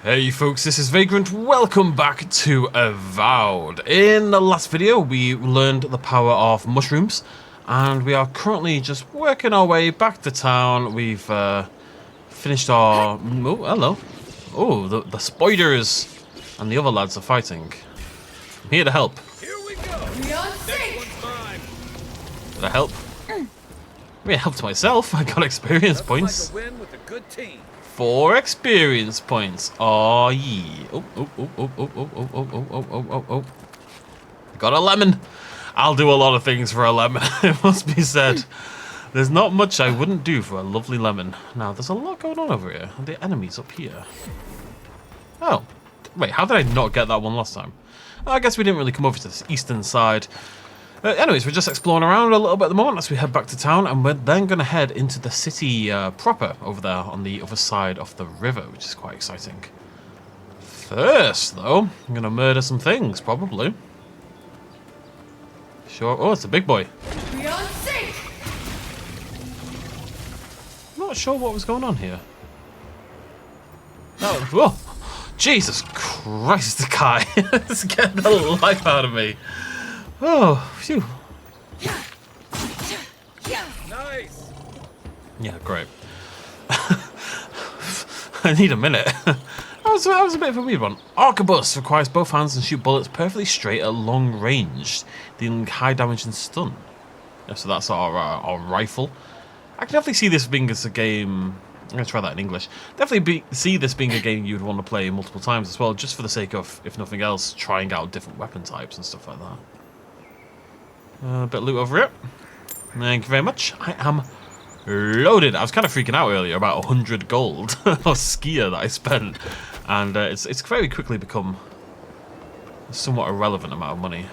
Hey folks, this is Vagrant. Welcome back to Avowed. In the last video, we learned the power of mushrooms, and we are currently just working our way back to town. We've finished our... Oh, hello. Oh, the spiders and the other lads are fighting. I'm here to help. Here we go. Next one's mine. Did I help? I mean, I helped myself. I got experience points. Like a win with a good team. 4 experience points. Oh yeah. Oh. Got a lemon. I'll do a lot of things for a lemon, it must be said. There's not much I wouldn't do for a lovely lemon. Now, there's a lot going on over here. And the enemies up here. Oh. Wait, how did I not get that one last time? I guess we didn't really come over to this eastern side. Anyways, we're just exploring around a little bit at the moment as we head back to town, and we're then going to head into the city proper over there on the other side of the river, which is quite exciting. First, though, I'm going to murder some things, probably. Sure. Oh, it's a big boy. Not sure what was going on here. Oh, whoa. Jesus Christ, the guy. It's getting the life out of me. Oh, phew. Nice. Yeah, great. I need a minute. that was a bit of a weird one. Arquebus requires both hands and shoot bullets perfectly straight at long range, dealing high damage and stun. Yeah, so that's our rifle. I can definitely see this being as a game... I'm going to try that in English. Definitely see this being a game you'd want to play multiple times as well, just for the sake of, if nothing else, trying out different weapon types and stuff like that. A bit of loot over here. Thank you very much. I am loaded. I was kind of freaking out earlier about 100 gold or skier that I spent, and it's very quickly become a somewhat irrelevant amount of money,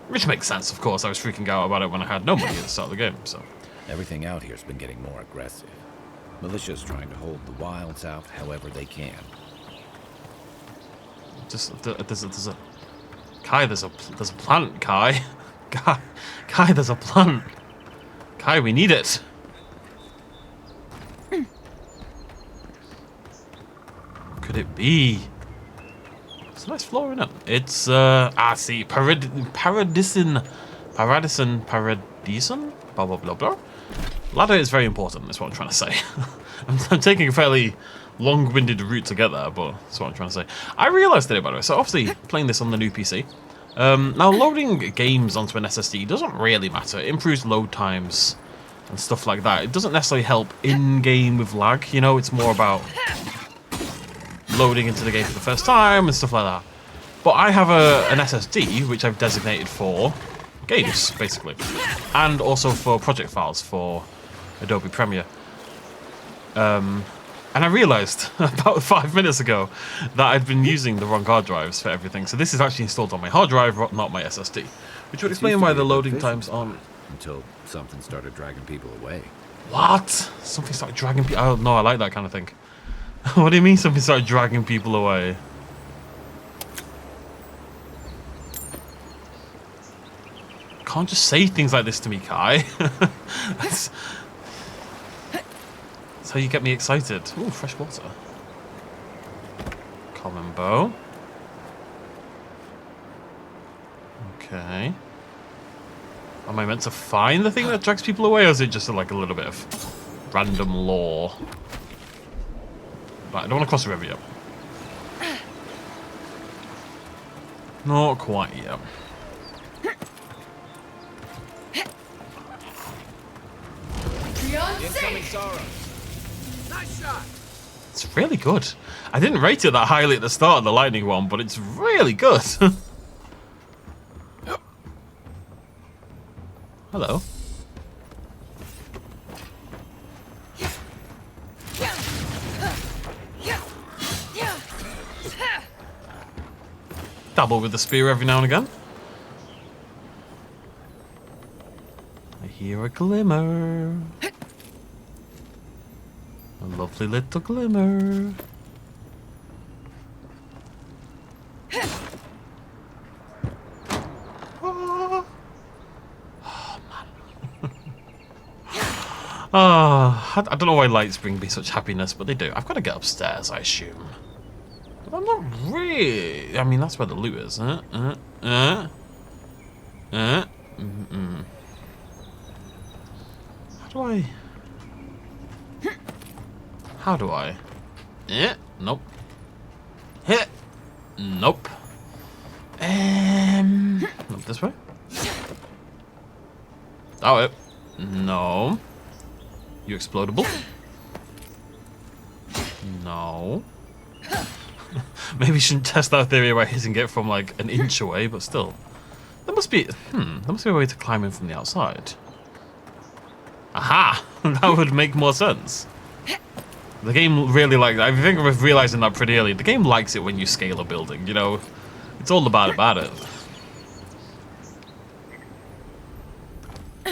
which makes sense, of course. I was freaking out about it when I had no money at the start of the game. So everything out here's been getting more aggressive. Militia's trying to hold the wilds out however they can. There's a Kai. There's a plant, Kai. Kai, there's a plant. Kai, we need it. What could it be? It's a nice flora, isn't it? It's, see, Paradison? Blah, blah, blah, blah. Ladder is very important, that's what I'm trying to say. I'm taking a fairly long-winded route to get there, but that's what I'm trying to say. I realised today, by the way, so obviously playing this on the new PC. Now, loading games onto an SSD doesn't really matter. It improves load times and stuff like that. It doesn't necessarily help in-game with lag, you know, it's more about loading into the game for the first time and stuff like that. But I have an SSD, which I've designated for games, basically. And also for project files for Adobe Premiere. And I realised about 5 minutes ago that I'd been using the wrong hard drives for everything. So this is actually installed on my hard drive, not my SSD. Which would explain why the loading times aren't... Until something started dragging people away. What? Something started dragging people... Oh, no, I like that kind of thing. What do you mean something started dragging people away? Can't just say things like this to me, Kai. That's how you get me excited. Ooh, fresh water. Common bow. Okay. Am I meant to find the thing that drags people away, or is it just like a little bit of random lore? Right, I don't want to cross the river yet. Not quite yet. Incoming sorrow. Nice shot. It's really good. I didn't rate it that highly at the start of the lightning one, but it's really good. Hello. Dabble with the spear every now and again. I hear a glimmer. A lovely little glimmer. Oh, man. I don't know why lights bring me such happiness, but they do. I've got to get upstairs, I assume. I'm not really... I mean, that's where the loot is. How do I... How do I... Nope. Nope. Not this way? Oh, it. No. You explodable? No. Maybe you shouldn't test that theory by hitting it from like an inch away, but still. There must be a way to climb in from the outside. Aha! That would make more sense. The game really likes. I think we're realizing that pretty early. The game likes it when you scale a building, you know? It's all about it.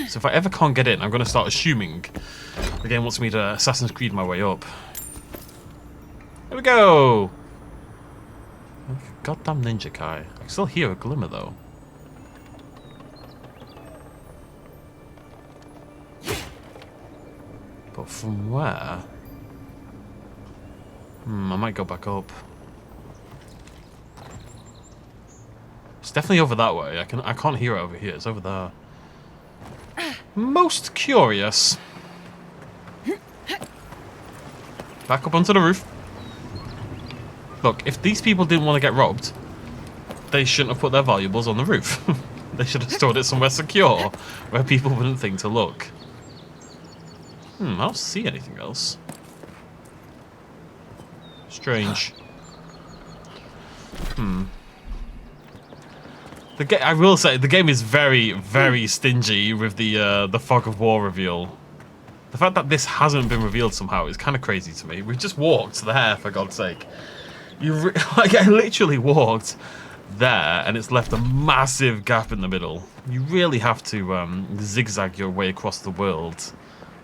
So if I ever can't get in, I'm going to start assuming the game wants me to Assassin's Creed my way up. Here we go! Goddamn Ninja Kai. I can still hear a glimmer though. But from where? I might go back up. It's definitely over that way. I can't hear it over here. It's over there. Most curious. Back up onto the roof. Look, if these people didn't want to get robbed, they shouldn't have put their valuables on the roof. They should have stored it somewhere secure, where people wouldn't think to look. I don't see anything else. Strange. I will say the game is very, very stingy with the fog of war reveal. The fact that this hasn't been revealed somehow is kind of crazy to me. We've just walked there, for God's sake. Like, I literally walked there, and it's left a massive gap in the middle. You really have to zigzag your way across the world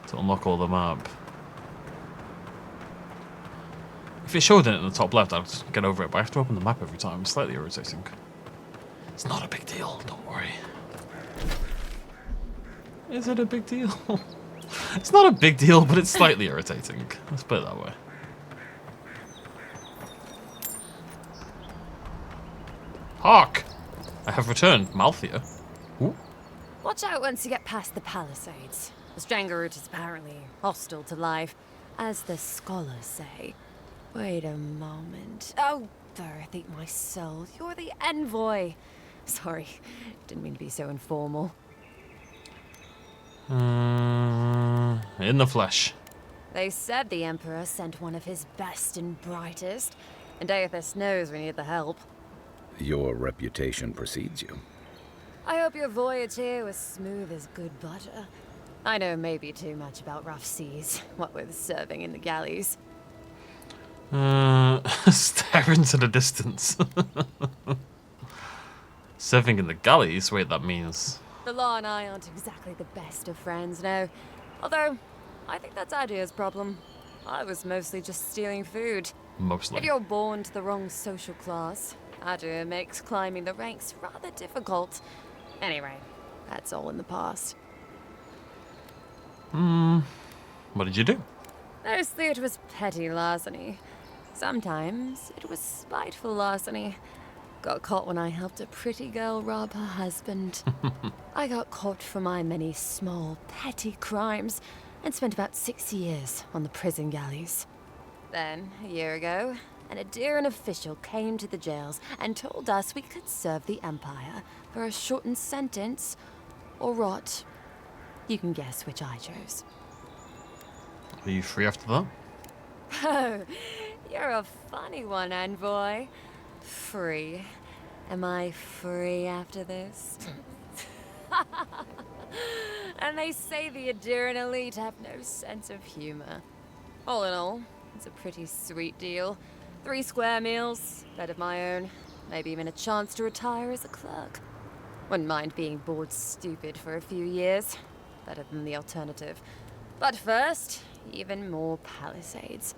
to unlock all the map. If it showed it in the top left, I'd just get over it, but I have to open the map every time. It's slightly irritating. It's not a big deal, don't worry. Is it a big deal? It's not a big deal, but it's slightly irritating. Let's put it that way. Hark! I have returned, Malthea. Ooh. Watch out once you get past the palisades. The Stranger route is apparently hostile to life, as the scholars say. Wait a moment. Oh, Earth eat my soul. You're the envoy. Sorry, didn't mean to be so informal. In the flesh. They said the Emperor sent one of his best and brightest, and Aedyr knows we need the help. Your reputation precedes you. I hope your voyage here was smooth as good butter. I know maybe too much about rough seas, what with serving in the galleys. Stare into the distance. Serving in the galleys? Wait, that means... The law and I aren't exactly the best of friends, no. Although, I think that's Aedyr's problem. I was mostly just stealing food. Mostly. If you're born to the wrong social class, Aedyr makes climbing the ranks rather difficult. Anyway, that's all in the past. What did you do? Mostly it was petty larceny. Sometimes it was spiteful larceny. Got caught when I helped a pretty girl rob her husband. I got caught for my many small, petty crimes and spent about 6 years on the prison galleys. Then, a year ago, an Aedyran official came to the jails and told us we could serve the Empire for a shortened sentence or rot. You can guess which I chose. Are you free after that? Oh, you're a funny one, envoy. Free. Am I free after this? And they say the Aedyran elite have no sense of humor. All in all, it's a pretty sweet deal. 3 square meals, bed of my own, maybe even a chance to retire as a clerk. Wouldn't mind being bored stupid for a few years. Better than the alternative. But first, even more palisades.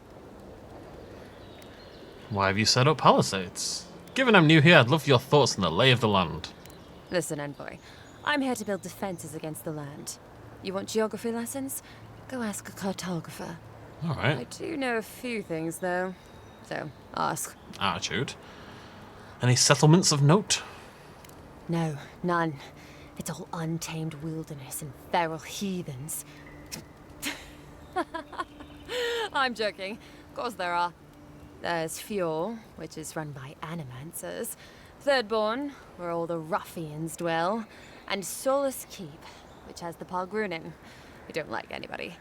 Why have you set up palisades? Given I'm new here, I'd love your thoughts on the lay of the land. Listen, envoy. I'm here to build defenses against the land. You want geography lessons? Go ask a cartographer. Alright. I do know a few things, though. So, ask. Attitude. Any settlements of note? No, none. It's all untamed wilderness and feral heathens. I'm joking. Of course there are. There's Fjord, which is run by animancers. Thirdborn, where all the ruffians dwell. And Solus Keep, which has the Pargrunin, who don't like anybody.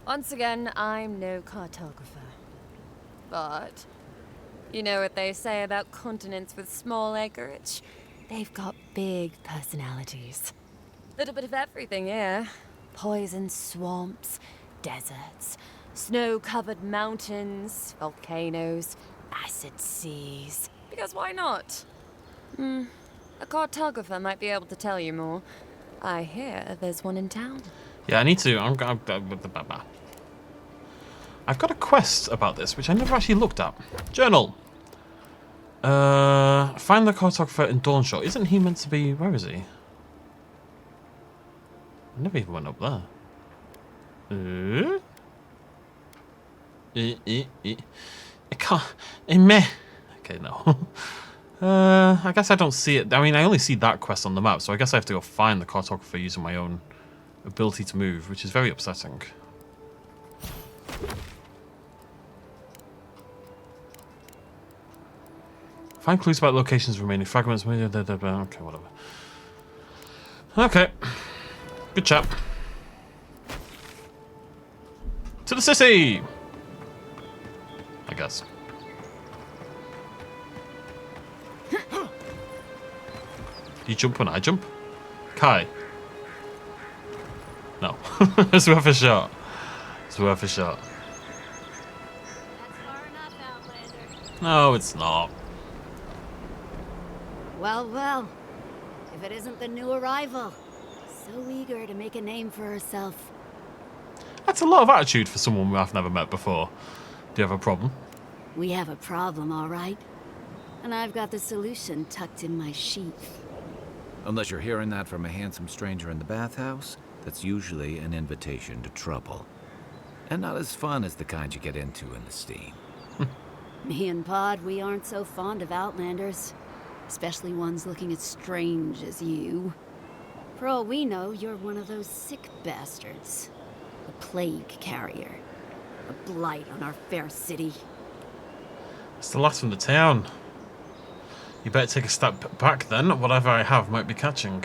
Once again, I'm no cartographer. But you know what they say about continents with small acreage? They've got big personalities. Little bit of everything here. Poison swamps, deserts, snow-covered mountains, volcanoes, acid seas. Because why not? A cartographer might be able to tell you more. I hear there's one in town. Yeah, I need to. I've got a quest about this, which I never actually looked at. Journal. Find the cartographer in Dawnshore. Isn't he meant to be... Where is he? I never even went up there. I can't... Meh. Okay, no. I guess I don't see it. I mean, I only see that quest on the map, so I guess I have to go find the cartographer using my own ability to move, which is very upsetting. Find clues about locations remaining fragments. Okay, whatever. Okay. Good chat. To the city! I guess. Do you jump when I jump? Kai. No. It's worth a shot. It's worth a shot. That's far enough, Outlander. No, it's not. Well, well. If it isn't the new arrival. So eager to make a name for herself. That's a lot of attitude for someone I've never met before. Do you have a problem? We have a problem, all right. And I've got the solution tucked in my sheath. Unless you're hearing that from a handsome stranger in the bathhouse, that's usually an invitation to trouble. And not as fun as the kind you get into in the steam. Me and Pod, we aren't so fond of Outlanders. Especially ones looking as strange as you. For all we know, you're one of those sick bastards. A plague carrier. A blight on our fair city. It's the last from the town. You better take a step back then. Whatever I have might be catching.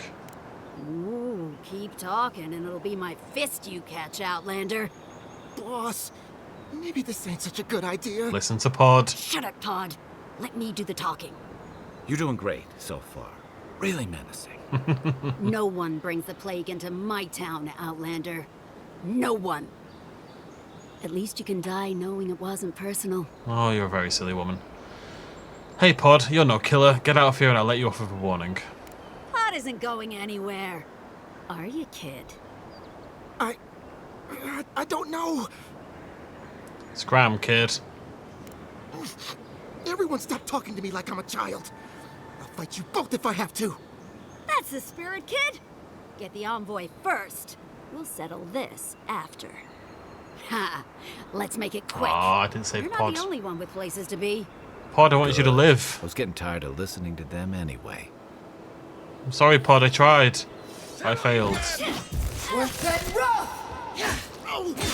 Ooh, keep talking and it'll be my fist you catch, Outlander. Boss, maybe this ain't such a good idea. Listen to Pod. Shut up, Pod. Let me do the talking. You're doing great so far. Really menacing. No one brings the plague into my town, Outlander. No one. At least you can die knowing it wasn't personal. Oh, you're a very silly woman. Hey, Pod, you're no killer. Get out of here and I'll let you off with a warning. Pod isn't going anywhere. Are you, kid? I don't know. Scram, kid. Everyone stop talking to me like I'm a child. I'll fight you both if I have to. That's the spirit, kid. Get the envoy first. We'll settle this after. Ha! Let's make it quick. Oh, I didn't save You're Pod. not the only one with places to be. Pod, I want you to live. I was getting tired of listening to them anyway. I'm sorry, Pod, I tried. I failed. I'm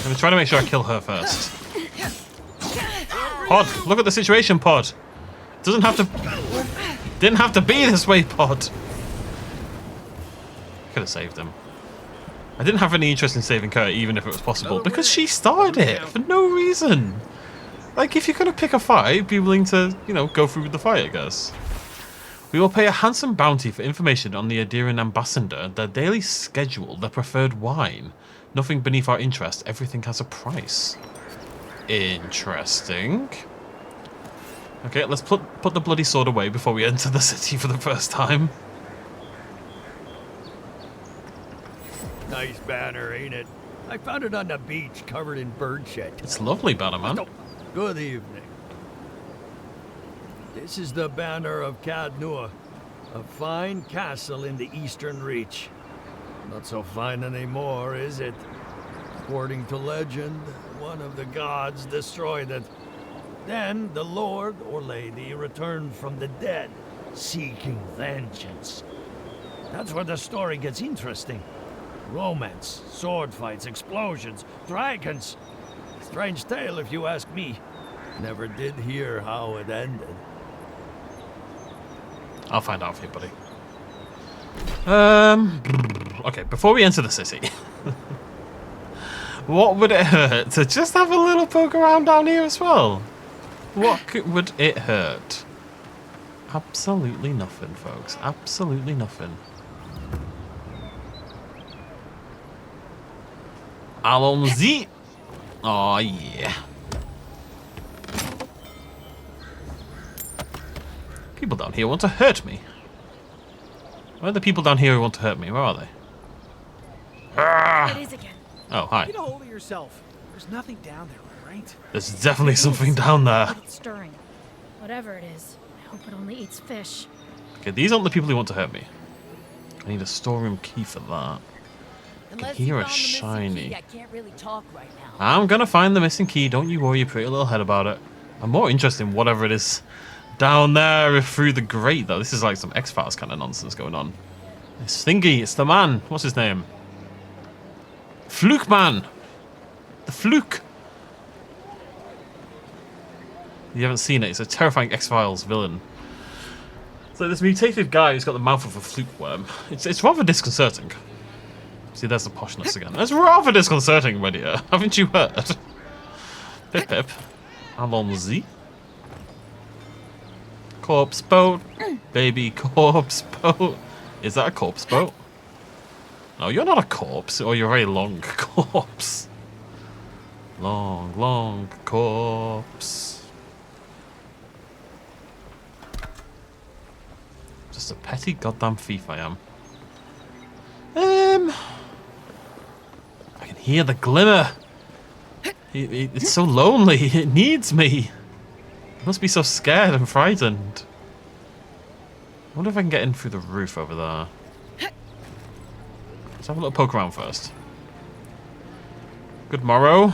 gonna try to make sure I kill her first. Pod, look at the situation, Pod. Doesn't have to... Didn't have to be this way, Pod. Could have saved him. I didn't have any interest in saving her, even if it was possible, because she started it for no reason. Like, if you're gonna pick a fight, be willing to, you know, go through with the fight, I guess. We will pay a handsome bounty for information on the Aedyran ambassador, their daily schedule, their preferred wine. Nothing beneath our interest, everything has a price. Interesting. Okay, let's put the bloody sword away before we enter the city for the first time. Nice banner, ain't it? I found it on the beach, covered in bird shit. It's lovely, Bannerman. Good evening. This is the banner of Cadnua, a fine castle in the Eastern Reach. Not so fine anymore, is it? According to legend, one of the gods destroyed it. Then the lord or lady returned from the dead, seeking vengeance. That's where the story gets interesting. Romance, sword fights, explosions, dragons. Strange tale if you ask me. Never did hear how it ended. I'll find out for you, buddy. Okay, before we enter the city, what would it hurt to just have a little poke around down here as well? Would it hurt? Absolutely nothing, folks. Absolutely nothing. Allons-y. Oh, yeah. People down here want to hurt me. Where are the people down here who want to hurt me? Where are they? It is again. Oh, hi. Get a hold of yourself. There's nothing down there, right? There's definitely something down there. But it's stirring. Whatever it is, I hope it only eats fish. Okay, these aren't the people who want to hurt me. I need a storeroom key for that. I can hear a shiny. I can't really talk right now. I'm gonna find the missing key. Don't you worry your pretty little head about it. I'm more interested in whatever it is down there through the grate, though. This is like some X-Files kind of nonsense going on. It's Thingy. It's the man. What's his name? Fluke Man. The Fluke. You haven't seen it. It's a terrifying X-Files villain. So this mutated guy who's got the mouth of a fluke worm. It's rather disconcerting. See, there's the poshness again. That's rather disconcerting, my dear. Haven't you heard? Pip pip. Allons-y. Corpse boat. Baby corpse boat. Is that a corpse boat? No, you're not a corpse. Or you're a very long corpse. Long, long corpse. Just a petty goddamn thief I am. I can hear the glimmer. It's so lonely. It needs me. It must be so scared and frightened. I wonder if I can get in through the roof over there. Let's have a little poke around first. Good morrow.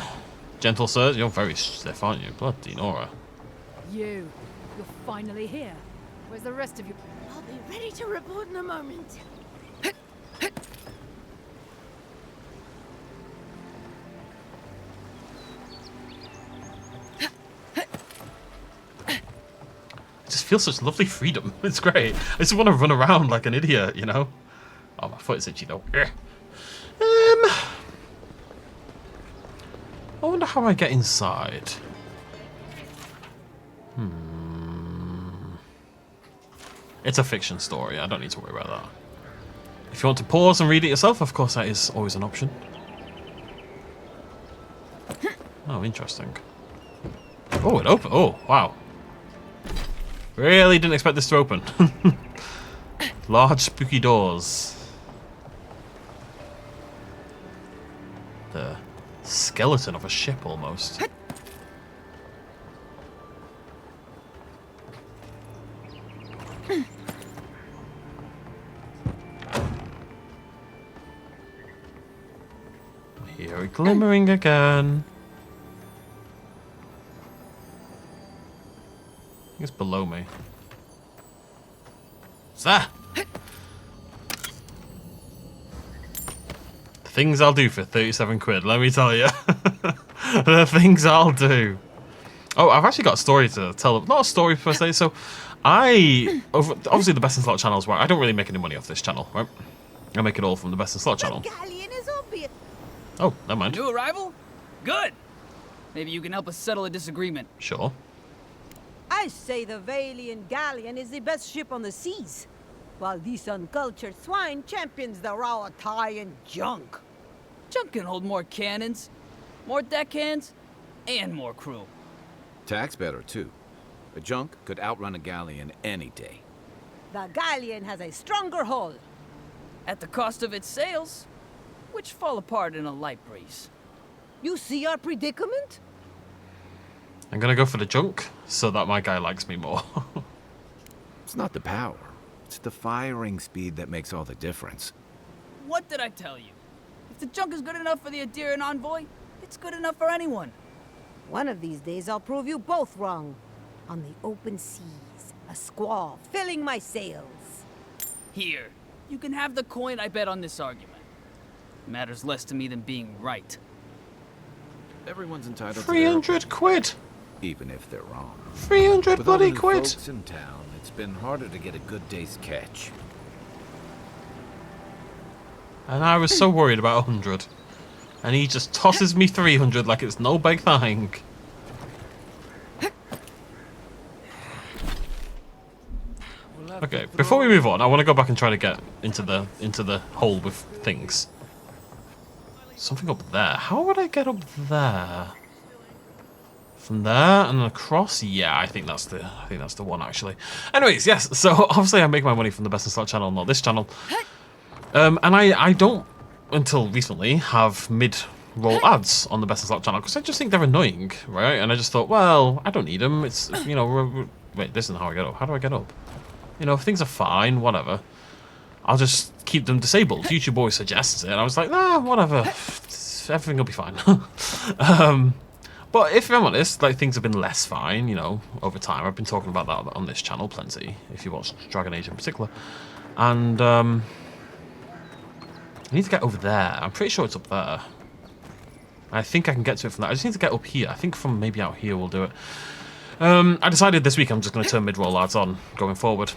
Gentle sir, you're very stiff, aren't you? Bloody Nora. You're finally here. Where's the rest of you? I'll be ready to report in a moment. I just feel such lovely freedom. It's great. I just want to run around like an idiot, you know? Oh, my foot is itchy though. I wonder how I get inside. It's a fiction story. I don't need to worry about that. If you want to pause and read it yourself, of course, that is always an option. Oh, interesting. Oh, it opened. Oh, wow. Really didn't expect this to open. Large, spooky doors. The skeleton of a ship, almost. Here we're glimmering again. I think it's below me. What's that? The things I'll do for 37 quid, let me tell you. The things I'll do. Oh, I've actually got a story to tell. Not a story per se. So, obviously the Best in Slot channel is where I don't really make any money off this channel, right? I make it all from the Best in Slot channel. Oh, never mind. New arrival? Good. Maybe you can help us settle a disagreement. Sure. I say the Valian galleon is the best ship on the seas, while these uncultured swine champions the raw Italian junk. Junk can hold more cannons, more deckhands, and more crew. Tax better, too. A junk could outrun a galleon any day. The galleon has a stronger hull. At the cost of its sails, which fall apart in a light breeze. You see our predicament? I'm gonna go for the junk so that my guy likes me more. It's not the power. It's the firing speed that makes all the difference. What did I tell you? If the junk is good enough for the Aedyr and envoy, it's good enough for anyone. One of these days I'll prove you both wrong. On the open seas, a squall filling my sails. Here, you can have the coin I bet on this argument. Matters less to me than being right. Everyone's entitled to 300 quid. even if they're wrong. 300 With bloody other quid. folks in town, it's been harder to get a good day's catch. And I was so worried about 100. And he just tosses me 300 like it's no big thing. Okay, before we move on, I want to go back and try to get into the hole with things. Something up there. How would I get up there? From there and then across? Yeah, I think that's the one actually. Anyways, yes. So obviously I make my money from the Best in Slot channel, not this channel. And I don't until recently have mid-roll ads on the Best in Slot channel because I just think they're annoying, right? And I just thought, well, I don't need them. It's wait, this isn't how I get up. How do I get up? You know, if things are fine, whatever. I'll just keep them disabled. YouTube always suggests it, and I was like, nah, whatever. Everything will be fine. But if I'm honest, like things have been less fine, you know, over time. I've been talking about that on this channel plenty, if you watch Dragon Age in particular. And I need to get over there. I'm pretty sure it's up there. I think I can get to it from there. I just need to get up here. I think from maybe out here we'll do it. I decided this week I'm just going to turn mid-roll ads on going forward.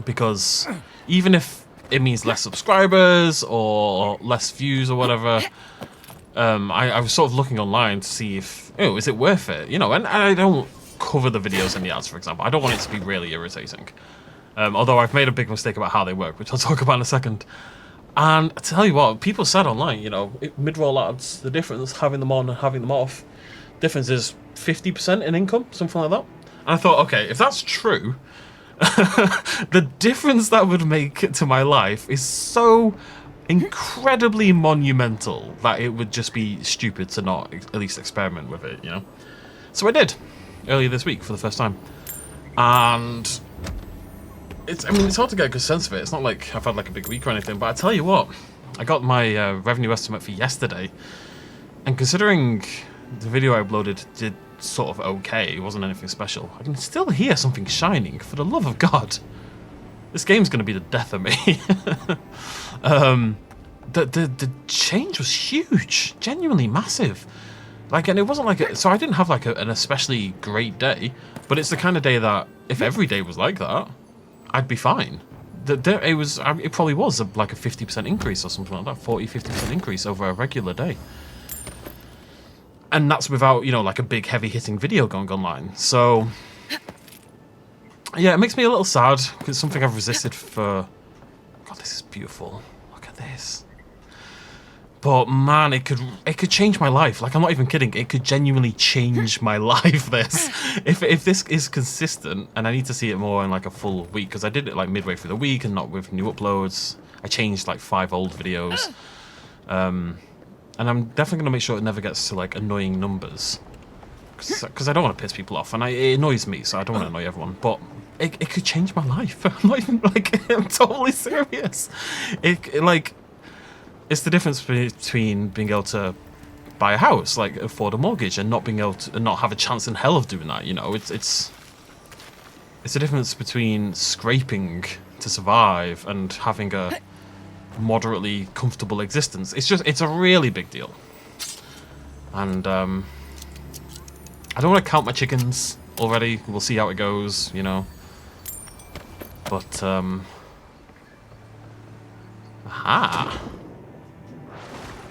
Because even if it means less subscribers or less views or whatever, I was sort of looking online to see if, is it worth it? You know, and I don't cover the videos in the ads, for example. I don't want it to be really irritating. Although I've made a big mistake about how they work, which I'll talk about in a second. And I tell you what, people said online, you know, mid-roll ads, the difference, having them on and having them off, difference is 50% in income, something like that. And I thought, okay, if that's true, the difference that would make to my life is so incredibly monumental that it would just be stupid to not at least experiment with it, you know? So I did, earlier this week for the first time. And it's hard to get a good sense of it. It's not like I've had like a big week or anything, but I tell you what, I got my revenue estimate for yesterday, and considering the video I uploaded did sort of okay, it wasn't anything special, I can still hear something shining, for the love of God. This game's going to be the death of me. The change was huge, genuinely massive. Like, and it wasn't like so I didn't have like an especially great day, but it's the kind of day that if every day was like that, I'd be fine. It probably was like a 50% increase or something like that, 40-50% increase over a regular day. And that's without, you know, like a big heavy-hitting video going online. So, yeah, it makes me a little sad because it's something I've resisted for... God, this is beautiful. Look at this. But man, it could change my life. Like, I'm not even kidding. It could genuinely change my life, this. If this is consistent, and I need to see it more in like a full week, because I did it like midway through the week and not with new uploads. I changed like 5 old videos. And I'm definitely going to make sure it never gets to like annoying numbers. Because I don't want to piss people off, and it annoys me, so I don't want to annoy everyone. But it could change my life. I'm not even like, I'm totally serious. It's the difference between being able to buy a house, like afford a mortgage, and not being able to, and not have a chance in hell of doing that. You know, it's the difference between scraping to survive and having a moderately comfortable existence. It's a really big deal. And I don't want to count my chickens already. We'll see how it goes, you know. But I'm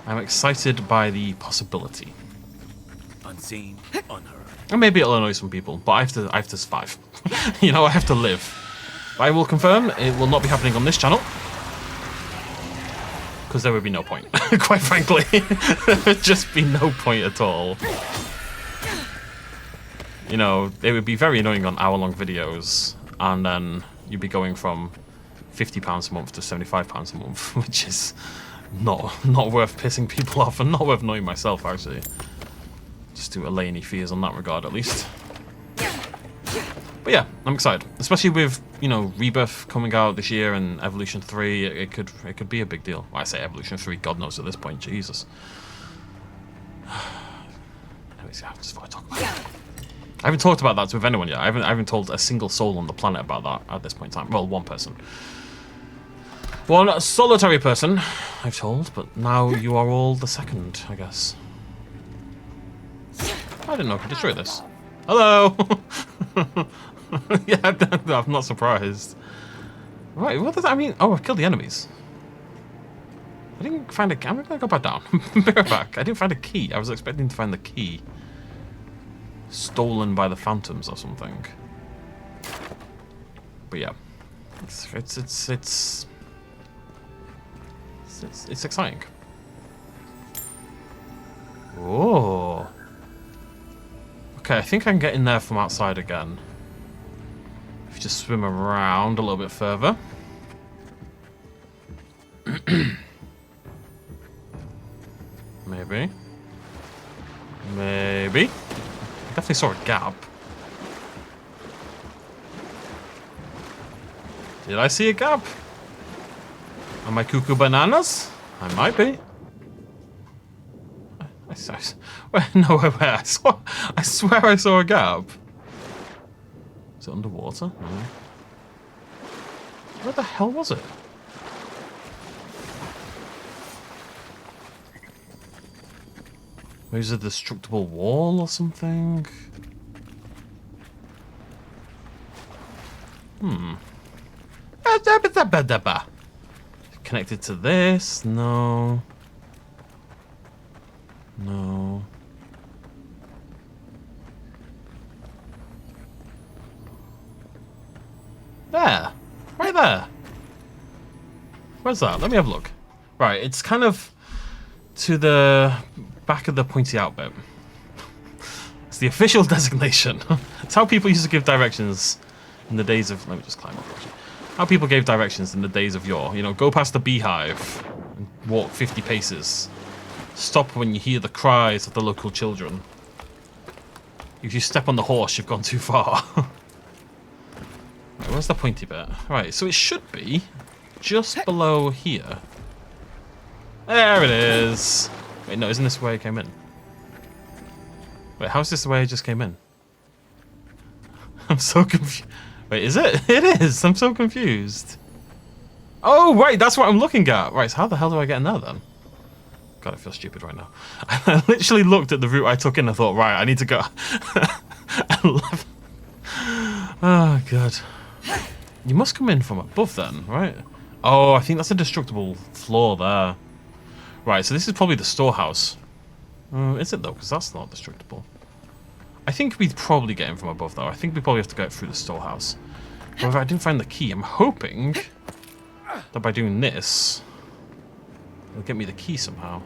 excited by the possibility. Unseen, unheard. And maybe it'll annoy some people, but I have to survive. You know, I have to live. But I will confirm it will not be happening on this channel, because there would be no point, quite frankly. There would just be no point at all. You know, it would be very annoying on hour-long videos, and then you'd be going from £50 a month to £75 a month, which is not worth pissing people off, and not worth annoying myself, actually. Just to allay any fears on that regard, at least. But yeah, I'm excited, especially with, you know, Rebirth coming out this year and Evolution 3. It could be a big deal. Well, I say Evolution 3, God knows at this point, Jesus. Anyways, yeah, just thought I'd talk about it. I haven't talked about that with anyone yet. I haven't told a single soul on the planet about that at this point in time. Well, one person. One solitary person, I've told, but now you are all the second, I guess. I didn't know I could destroy this. Hello! Yeah, I'm not surprised. Right, what does that mean? Oh, I've killed the enemies. I didn't find a key. I'm gonna go back down. Be right back. I didn't find a key. I was expecting to find the key. Stolen by the phantoms or something. But yeah. It's exciting. Oh. Okay, I think I can get in there from outside again. If you just swim around a little bit further. Maybe. Maybe. I definitely saw a gap. Did I see a gap? Am I cuckoo bananas? I might be. No, wait, I swear I saw a gap. Is it underwater? No. Where the hell was it? Maybe it's a destructible wall or something? Connected to this? No. No. There. Right there. Where's that? Let me have a look. Right, it's kind of to the back of the pointy out bit. It's the official designation. It's how people used to give directions in the days of... Let me just climb up. Actually. How people gave directions in the days of yore. You know, go past the beehive and walk 50 paces. Stop when you hear the cries of the local children. If you step on the horse, you've gone too far. Right, where's the pointy bit? Right, so it should be just below here. There it is. Wait, no, isn't this the way I came in? Wait, how's this the way I just came in? I'm so confused. Wait, is it? It is. I'm so confused. Oh, right, that's what I'm looking at. Right, so how the hell do I get in there then? God, I feel stupid right now. I literally looked at the route I took in and I thought, right, I need to go. Oh, God. You must come in from above then, right? Oh, I think that's a destructible floor there. Right, so this is probably the storehouse. Is it though? Because that's not destructible. I think we'd probably get in from above though. I think we probably have to go through the storehouse. However, I didn't find the key. I'm hoping that by doing this, it'll get me the key somehow.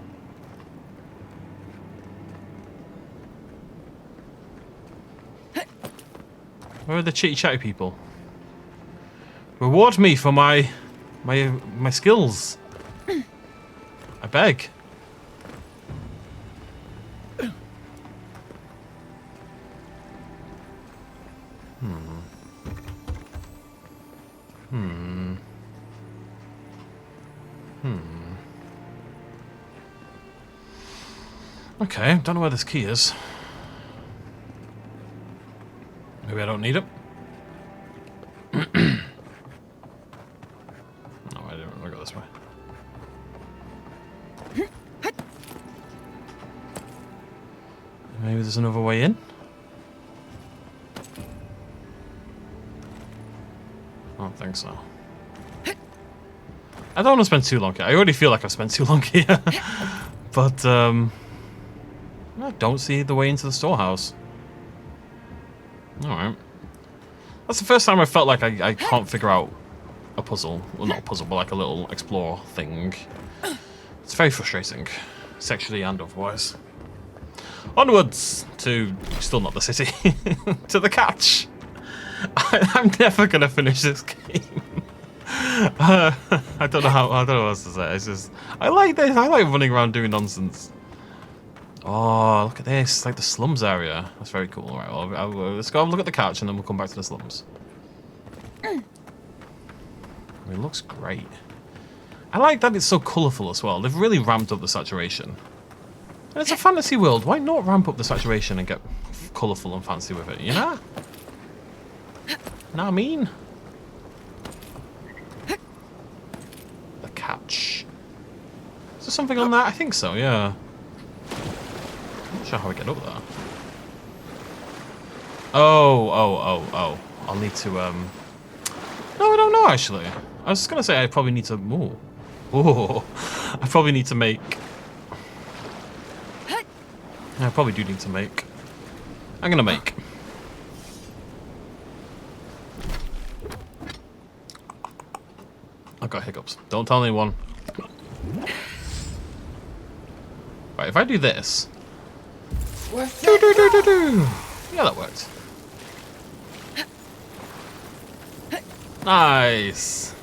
Where are the chitty chatty people? Reward me for my skills. I beg. Okay, don't know where this key is. Maybe I don't need it. No, I didn't want to go this way. Maybe there's another way in? I don't think so. I don't want to spend too long here. I already feel like I've spent too long here. But, I don't see the way into the storehouse. Alright. That's the first time I felt like I can't figure out a puzzle. Well, not a puzzle, but like a little explore thing. It's very frustrating. Sexually and otherwise. Onwards to... Still not the city. To the catch. I'm never going to finish this game. I don't know what else to say. It's just... I like this. I like running around doing nonsense. Oh, look at this. It's like the slums area. That's very cool. All right, well, let's go have a look at the couch and then we'll come back to the slums. I mean, it looks great. I like that it's so colourful as well. They've really ramped up the saturation. And it's a fantasy world. Why not ramp up the saturation and get colourful and fancy with it, you know? Know what I mean? The catch. Is there something on that? I think so, yeah. I'm not sure how we get up there. Oh. I'll need to, No, I don't know, actually. I was just going to say I probably need to... Ooh. I probably need to make... I probably do need to make... I'm going to make... I've got hiccups. Don't tell anyone. Right, if I do this... Yeah, that worked. Nice.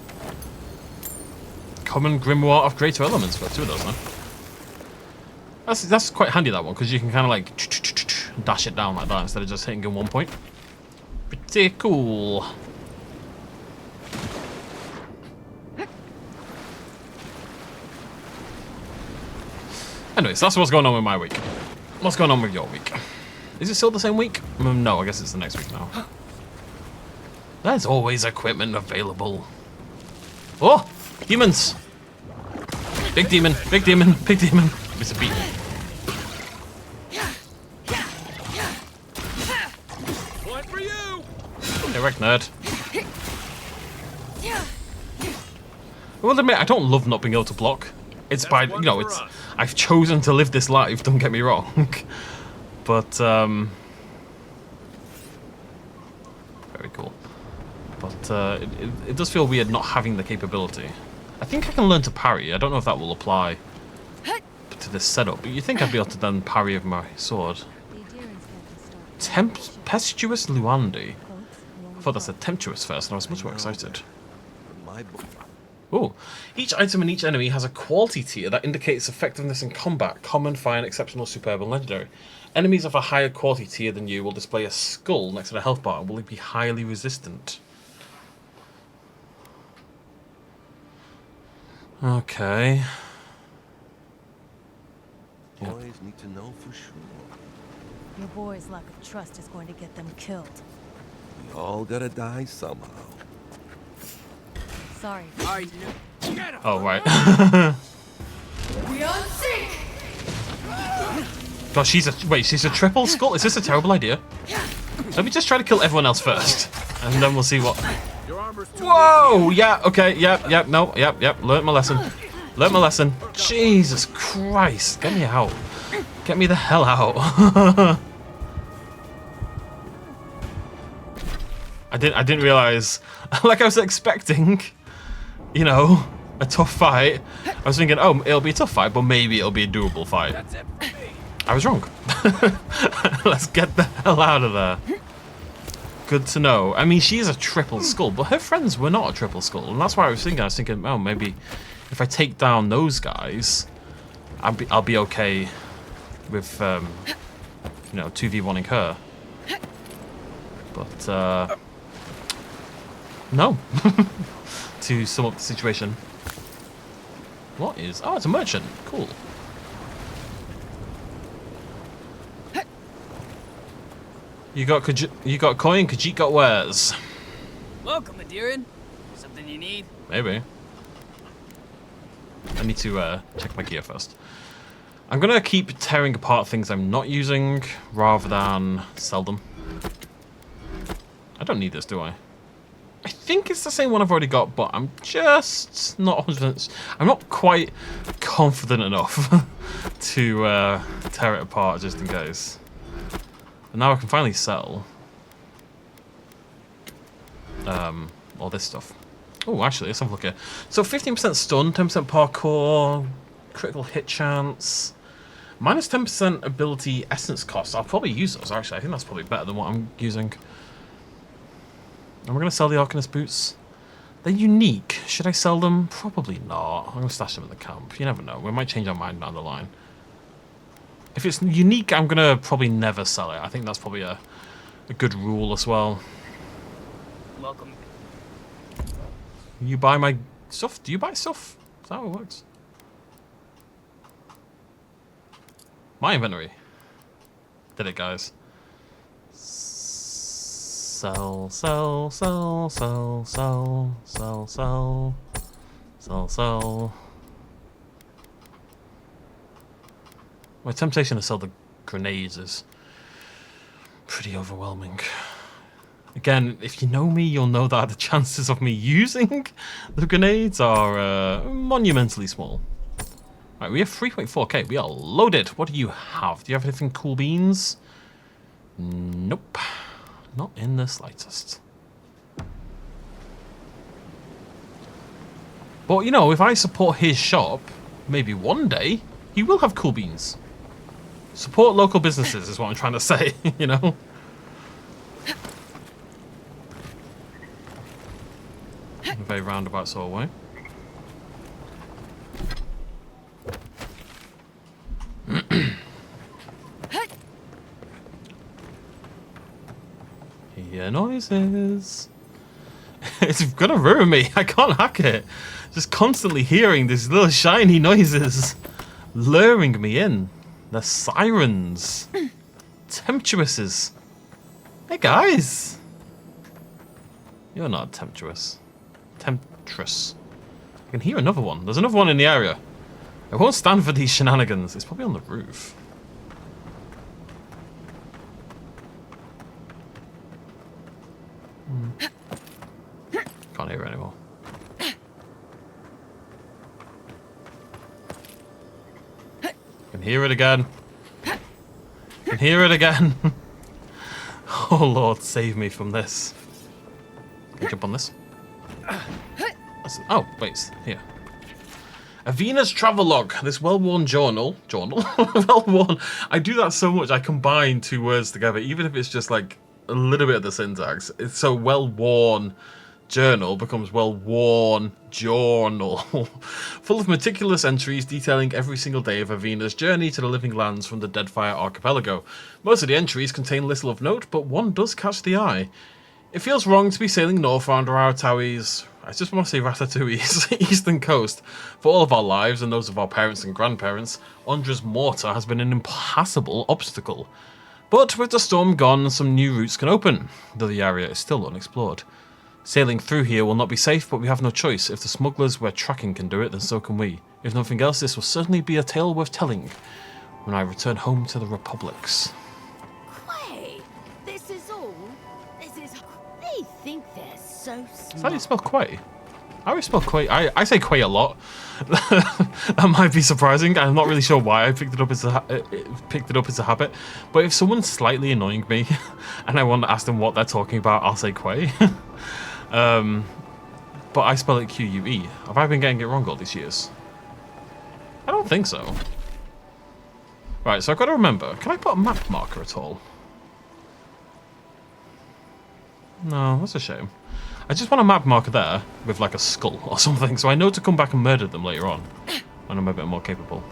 Common Grimoire of Greater Elements. Got 2 of those now. That's quite handy, that one, because you can kind of like dash it down like that instead of just hitting in one point. Pretty cool. Anyways, that's what's going on with my week. What's going on with your week? Is it still the same week? No, I guess it's the next week now. There's always equipment available. Oh! Demons! Big demon, big demon, big demon. It's a beat. One for you! Hey, wreck nerd. I will admit, I don't love not being able to block. It's by, you know, it's... I've chosen to live this life, don't get me wrong. But, very cool. But, it does feel weird not having the capability. I think I can learn to parry. I don't know if that will apply to this setup, but you think I'd be able to then parry with my sword. Tempestuous Luandi. I thought that said temptuous first, and I was much more excited. Oh, each item and each enemy has a quality tier that indicates effectiveness in combat. Common, fine, exceptional, superb, and legendary. Enemies of a higher quality tier than you will display a skull next to the health bar and will be highly resistant. Okay. Boys need to know for sure. Your boy's lack of trust is going to get them killed. We all gotta die somehow. Sorry. Oh, right. We on sync! God, she's a triple skull? Is this a terrible idea? Let me just try to kill everyone else first. And then we'll see what... Whoa! Yeah, okay, yep, no, yep. Learned my lesson. Learned my lesson. Jesus Christ. Get me out. Get me the hell out. I didn't realize, like I was expecting, you know, a tough fight. I was thinking, oh, it'll be a tough fight, but maybe it'll be a doable fight. I was wrong. Let's get the hell out of there. Good to know. I mean, she is a triple skull, but her friends were not a triple skull, and that's why I was thinking, oh, maybe if I take down those guys, I'll be okay with, you know, 2v1ing her. But, no. To sum up the situation. What is... Oh, it's a merchant. Cool. You got coin, Khajiit got wares. Welcome, Aedyr. Something you need? Maybe. I need to check my gear first. I'm gonna keep tearing apart things I'm not using rather than sell them. I don't need this, do I? I think it's the same one I've already got, but I'm just not 100%. I'm not quite confident enough to tear it apart just in case. And now I can finally sell all this stuff. Oh, actually, let's have a look here. So 15% stun, 10% parkour, critical hit chance, minus 10% ability essence cost. I'll probably use those, actually. I think that's probably better than what I'm using. And we're going to sell the Arcanist boots. They're unique. Should I sell them? Probably not. I'm going to stash them in the camp. You never know. We might change our mind down the line. If it's unique, I'm going to probably never sell it. I think that's probably a good rule as well. Welcome. You buy my stuff? Do you buy stuff? Is that how it works? My inventory. Did it, guys. Sell, sell, sell, sell, sell, sell, sell, sell, sell. My temptation to sell the grenades is pretty overwhelming. Again, if you know me, you'll know that the chances of me using the grenades are monumentally small. Right, we have 3.4k. We are loaded. What do you have? Do you have anything cool beans? Nope. Not in the slightest. But, you know, if I support his shop, maybe one day, he will have cool beans. Support local businesses is what I'm trying to say, you know? In a very roundabout sort of way. Hear noises. It's gonna ruin me. I can't hack it. Just constantly hearing these little shiny noises luring me in. The sirens. Temptuouses. Hey guys. You're not temptuous. Temptress. I can hear another one. There's another one in the area. I won't stand for these shenanigans. It's probably on the roof. Can't hear it anymore. Can hear it again. Can hear it again. Oh Lord, save me from this. Can I jump on this? Oh, wait, here. Avina's travelogue. This well-worn journal. Well-worn. I do that so much. I combine two words together, even if it's just like a little bit of the syntax. It's so well-worn journal becomes well-worn journal. Full of meticulous entries detailing every single day of Avina's journey to the living lands from the Deadfire archipelago. Most of the entries contain little of note, but one does catch the eye. It feels wrong to be sailing north around Ratatouille's, I just want to say Ratatouille's eastern coast. For all of our lives and those of our parents and grandparents, Ondra's mortar has been an impassable obstacle. But with the storm gone, some new routes can open, though the area is still unexplored. Sailing through here will not be safe, but we have no choice. If the smugglers we're tracking can do it, then so can we. If nothing else, this will certainly be a tale worth telling when I return home to the Republics. Quay, this is all. They think they're so smart. Is that how you spell Quay? I always spell Quay. I say Quay a lot. That might be surprising. I'm not really sure why I picked it up as a habit. But if someone's slightly annoying me and I want to ask them what they're talking about, I'll say Quay. But I spell it Q-U-E. Have I been getting it wrong all these years? I don't think so. Right, so I've got to remember. Can I put a map marker at all? No, that's a shame. I just want a map marker there with like a skull or something, so I know to come back and murder them later on when I'm a bit more capable.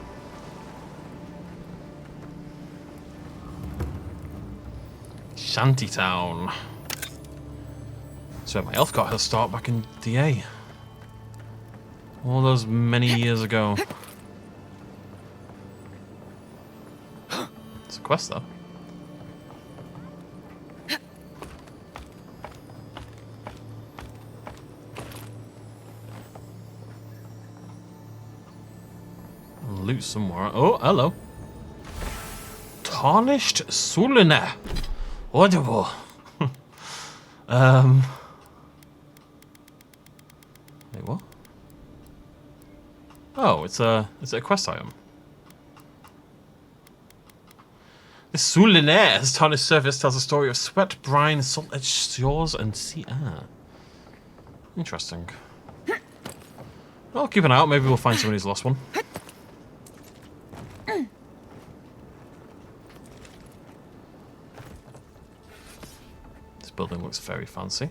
Shantytown. So my elf got her start back in DA. All those many years ago. It's a quest though. Loot somewhere. Oh, hello. Tarnished Sulina. Audible. Wait, what? Oh, it's a quest item. This Sulina's tarnished surface tells a story of sweat, brine, salt-edged shores, and sea air. Interesting. Well, keep an eye out. Maybe we'll find someone who's lost one. Building looks very fancy.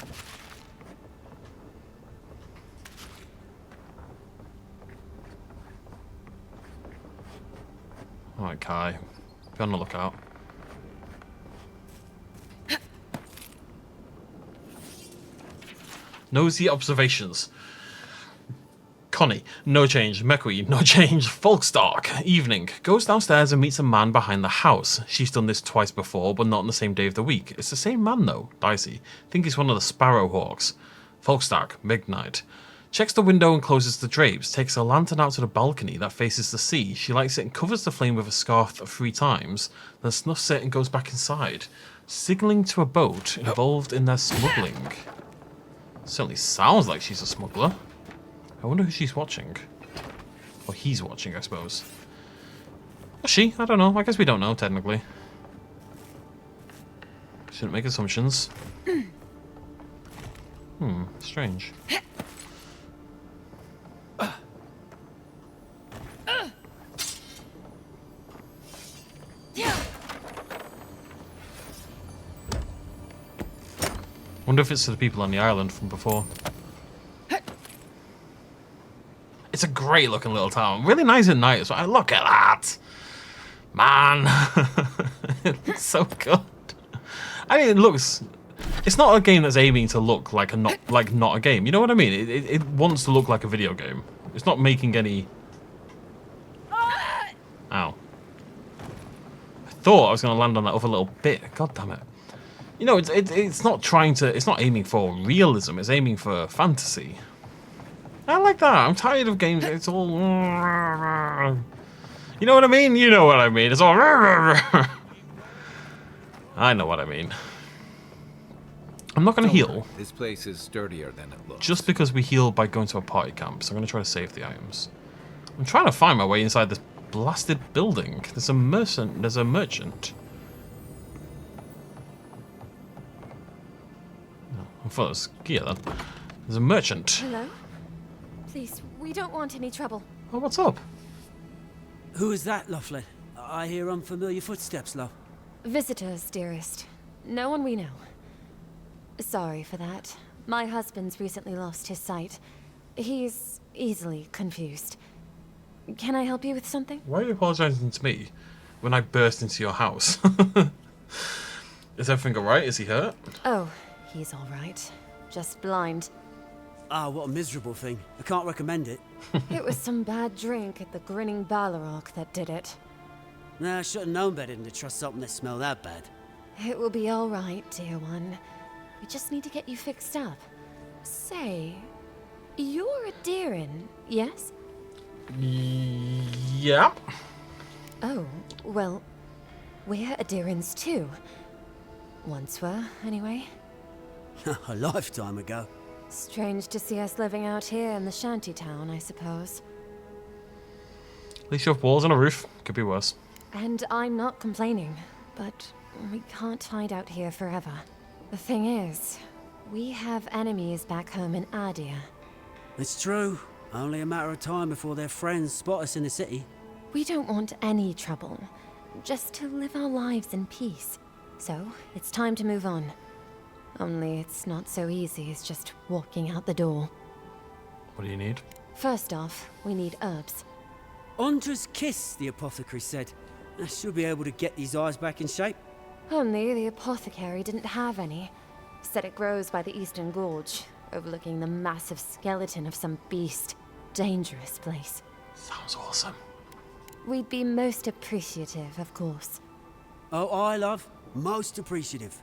Alright, Kai. Be on the lookout. Nosy observations. Connie, no change. Mekwi, no change. Folkstark, evening. Goes downstairs and meets a man behind the house. She's done this twice before, but not on the same day of the week. It's the same man though, Dicey. Think he's one of the Sparrowhawks. Folkstark, midnight. Checks the window and closes the drapes. Takes a lantern out to the balcony that faces the sea. She lights it and covers the flame with a scarf 3 times. Then snuffs it and goes back inside. Signalling to a boat involved in their smuggling. Certainly sounds like she's a smuggler. I wonder who she's watching. Or he's watching, I suppose. Or she? I don't know. I guess we don't know, technically. Shouldn't make assumptions. Strange. Wonder if it's to the people on the island from before. It's a great looking little town. Really nice at night as well. Look at that! Man! It looks so good. I mean, it looks... It's not a game that's aiming to look like not a game. You know what I mean? It wants to look like a video game. It's not making any... Ow. I thought I was going to land on that other little bit. God damn it. You know, it's not trying to... It's not aiming for realism. It's aiming for fantasy. I like that. I'm tired of games. It's all... You know what I mean? You know what I mean. It's all... I know what I mean. I'm not going to heal. This place is sturdier than it looks. Just because we heal by going to a party camp. So I'm going to try to save the items. I'm trying to find my way inside this blasted building. There's a merchant. There's a merchant. No, I thought it was gear then. There's a merchant. Hello? Please, we don't want any trouble. Oh, what's up? Who is that, Loughlin? I hear unfamiliar footsteps, love. Visitors, dearest. No one we know. Sorry for that. My husband's recently lost his sight. He's easily confused. Can I help you with something? Why are you apologizing to me when I burst into your house? Is everything alright? Is he hurt? Oh, he's alright. Just blind. Ah, what a miserable thing. I can't recommend it. It was some bad drink at the Grinning Balrog that did it. Nah, I should have known better than to trust something that smelled that bad. It will be alright, dear one. We just need to get you fixed up. Say, you're a Deerin, yes? Yeah. Oh, well, we're Aedyrians too. Once were, anyway. A lifetime ago. Strange to see us living out here in the shantytown, I suppose. At least you have walls and a roof. Could be worse. And I'm not complaining, but we can't hide out here forever. The thing is, we have enemies back home in Aedyr. It's true. Only a matter of time before their friends spot us in the city. We don't want any trouble, just to live our lives in peace. So, it's time to move on. Only it's not so easy as just walking out the door. What do you need? First off, we need herbs. Ondra's kiss, the apothecary said. I should be able to get these eyes back in shape. Only the apothecary didn't have any. Said it grows by the Eastern Gorge, overlooking the massive skeleton of some beast. Dangerous place. Sounds awesome. We'd be most appreciative, of course. Oh, I love. Most appreciative.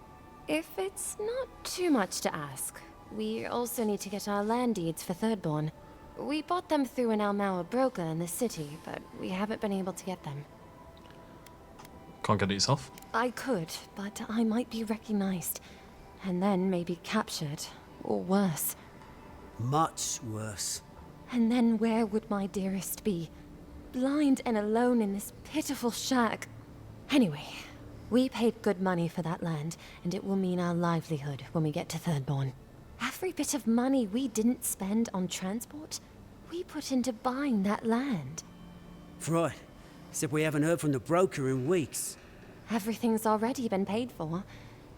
If it's not too much to ask, we also need to get our land deeds for Thirdborn. We bought them through an Almaua broker in the city, but we haven't been able to get them. Can't get it yourself? I could, but I might be recognized. And then maybe captured. Or worse. Much worse. And then where would my dearest be? Blind and alone in this pitiful shack. Anyway, we paid good money for that land, and it will mean our livelihood when we get to Thirdborn. Every bit of money we didn't spend on transport, we put into buying that land. Right. Except we haven't heard from the broker in weeks. Everything's already been paid for.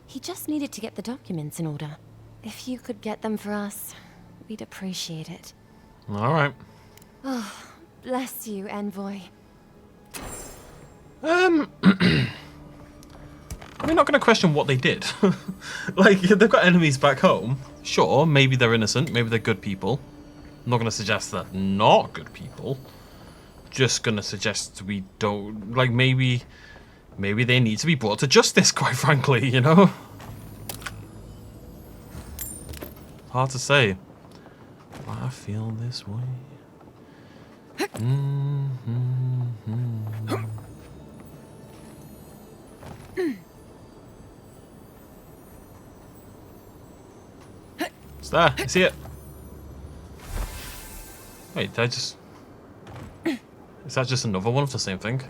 He just needed to get the documents in order. If you could get them for us, we'd appreciate it. Alright. Oh, bless you, envoy. We're not going to question what they did. Like, they've got enemies back home. Sure, maybe they're innocent, maybe they're good people. I'm not going to suggest they're not good people. Just going to suggest we don't... Like, maybe they need to be brought to justice, quite frankly, you know? Hard to say. I feel this way. It's there. I see it. Wait, did I just... Is that just another one of the same thing?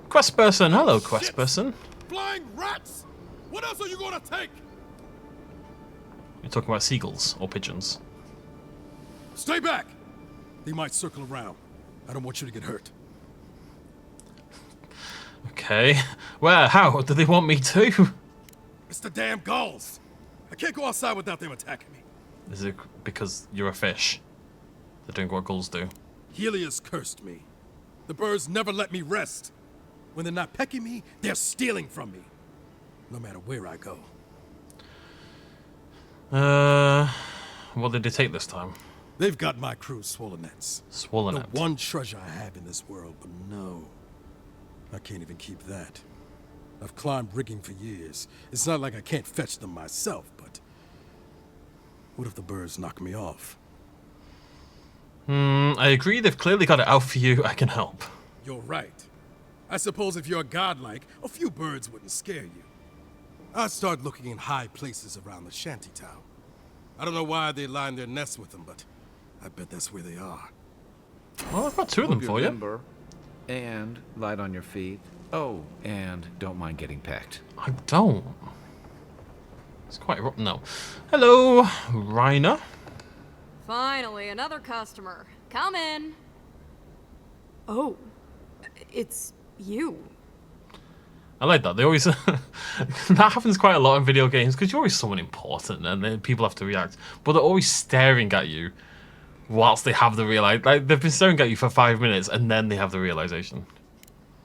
Quest person. Hello, quest person. Flying rats! What else are you gonna take? You're talking about seagulls or pigeons. Stay back! They might circle around. I don't want you to get hurt. Okay. Where? How? Do they want me to? It's the damn gulls! I can't go outside without them attacking me. Is it because you're a fish? They're doing what gulls do. Helios cursed me. The birds never let me rest. When they're not pecking me, they're stealing from me. No matter where I go. What did they take this time? They've got my crew swollen-nets. Swollen-net. The one treasure I have in this world, but no. I can't even keep that. I've climbed rigging for years. It's not like I can't fetch them myself, but... What if the birds knock me off? I agree, they've clearly got it out for you. I can help. You're right. I suppose if you're godlike, a few birds wouldn't scare you. I'd start looking in high places around the shantytown. I don't know why they line their nests with them, but I bet that's where they are. Well, I've got two of them for you. Remember, and light on your feet. Oh, and don't mind getting pecked. I don't. It's quite rough. No. Hello, Reiner. Finally, another customer. Come in. Oh, it's you. I like that. They always... that happens quite a lot in video games, because you're always someone important, and then people have to react. But they're always staring at you whilst they have the realization. Like, they've been staring at you for 5 minutes, and then they have the realization.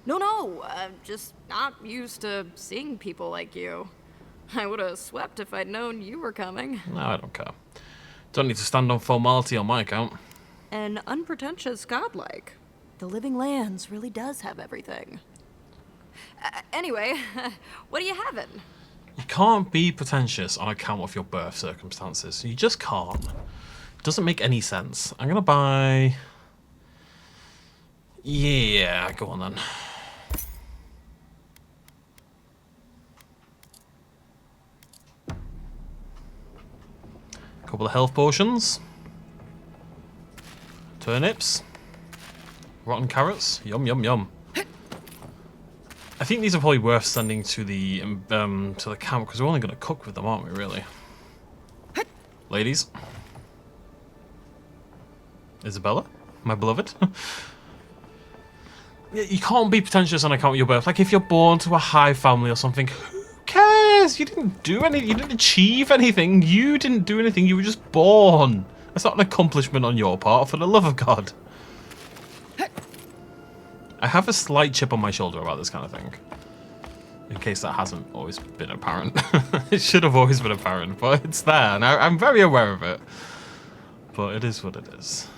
No, I'm just not used to seeing people like you. I would have swept if I'd known you were coming. No, I don't care. Don't need to stand on formality on my account. An unpretentious godlike. The Living Lands really does have everything. Anyway, what are you having? You can't be pretentious on account of your birth circumstances. You just can't. It doesn't make any sense. I'm gonna buy... Yeah, go on then. Couple of health potions. Turnips. Rotten carrots. Yum, yum, yum. I think these are probably worth sending to the camp, because we're only going to cook with them, aren't we, really? Ladies. Isabella? My beloved? You can't be pretentious on account of your birth. Like, if you're born to a high family or something, who cares? You didn't do anything. You didn't achieve anything. You didn't do anything. You were just born. That's not an accomplishment on your part, for the love of God. I have a slight chip on my shoulder about this kind of thing. In case that hasn't always been apparent. It should have always been apparent, but it's there, and I'm very aware of it. But it is what it is.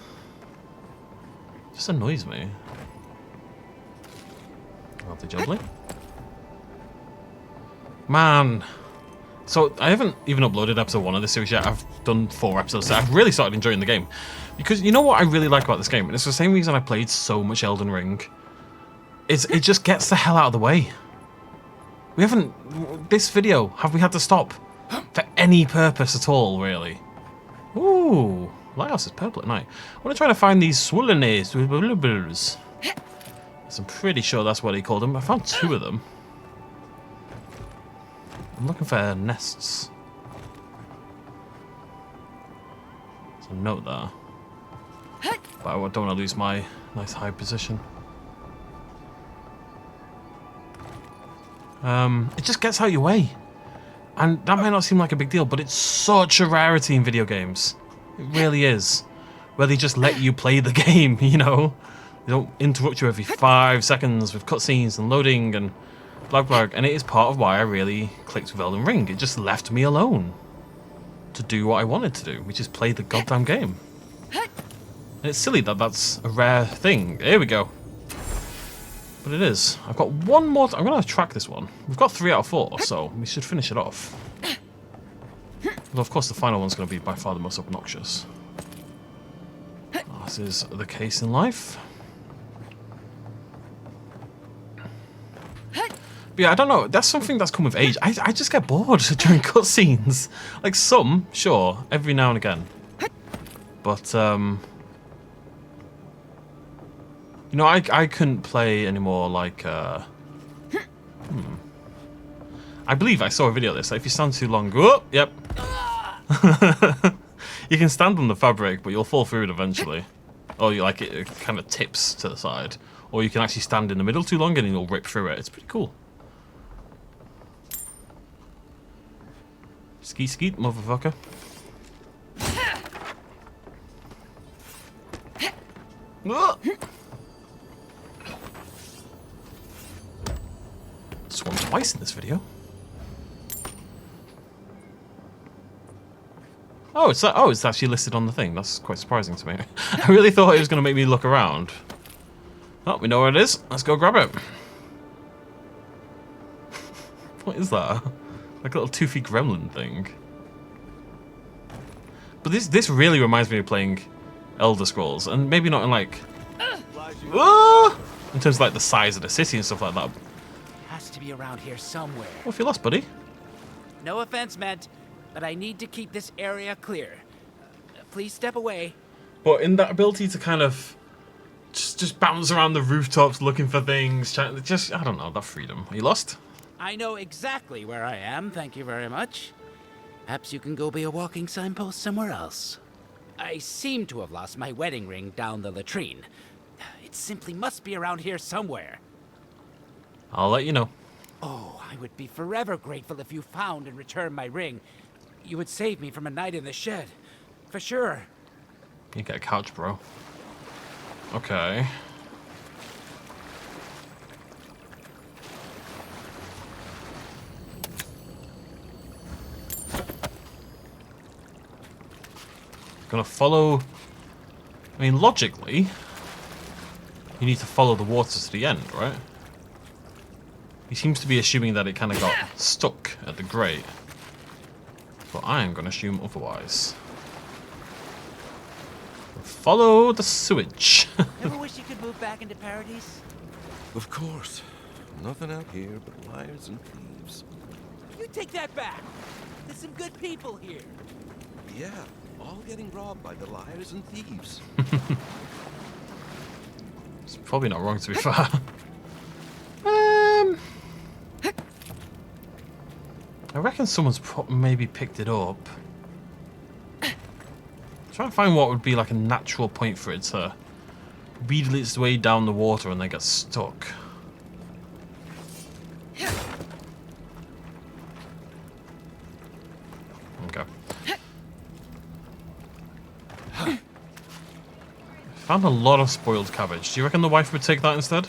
It just annoys me. Lovely jubbly. Man. So, I haven't even uploaded episode 1 of this series yet. I've done 4 episodes, so I've really started enjoying the game. Because you know what I really like about this game? And it's the same reason I played so much Elden Ring. It just gets the hell out of the way. We haven't... This video, have we had to stop? For any purpose at all, really. Ooh. Lighthouse is purple at night. I want to try to find these swollenes with blubbers. So I'm pretty sure that's what he called them. I found 2 of them. I'm looking for nests. There's a note there. But I don't want to lose my nice high position. It just gets out of your way. And that might not seem like a big deal, but it's such a rarity in video games. It really is. Where they just let you play the game, you know? They don't interrupt you every 5 seconds with cutscenes and loading and blah blah. And it is part of why I really clicked with Elden Ring. It just left me alone to do what I wanted to do, which is play the goddamn game. And it's silly that that's a rare thing. Here we go. But it is. I've got one more. I'm going to track this one. We've got 3 out of 4, so we should finish it off. Although, of course, the final one's going to be by far the most obnoxious. This is the case in life. But yeah, I don't know. That's something that's come with age. I just get bored during cutscenes. Like some, sure, every now and again. But, you know, I couldn't play anymore like, I believe I saw a video of this. Like, if you stand too long, oh, yep. You can stand on the fabric, but you'll fall through it eventually. Or you like it kind of tips to the side. Or you can actually stand in the middle too long and you'll rip through it. It's pretty cool. Skeet skeet, motherfucker. Swung twice in this video. Oh, it's actually listed on the thing. That's quite surprising to me. I really thought it was going to make me look around. Oh, we know where it is. Let's go grab it. What is that? Like a little toothy gremlin thing. But this really reminds me of playing Elder Scrolls, and maybe not in like in terms of like the size of the city and stuff like that. Has to be around here somewhere. What if you lost, buddy? No offense meant, but I need to keep this area clear. Please step away. But in that ability to kind of just bounce around the rooftops looking for things, I don't know, that freedom. Are you lost? I know exactly where I am, thank you very much. Perhaps you can go be a walking signpost somewhere else. I seem to have lost my wedding ring down the latrine. It simply must be around here somewhere. I'll let you know. Oh, I would be forever grateful if you found and returned my ring. You would save me from a night in the shed. For sure. You get a couch, bro. Okay. Gonna follow. I mean, logically, you need to follow the water to the end, right? He seems to be assuming that it kind of got stuck at the grate. But I am gonna assume otherwise. Follow the sewage. Ever wish you could move back into Paradise? Of course. Nothing out here but liars and thieves. You take that back. There's some good people here. Yeah, all getting robbed by the liars and thieves. It's probably not wrong, to be fair. I reckon someone's maybe picked it up. Trying to find what would be like a natural point for it to wheedle its way down the water and then get stuck. Okay. Found a lot of spoiled cabbage. Do you reckon the wife would take that instead?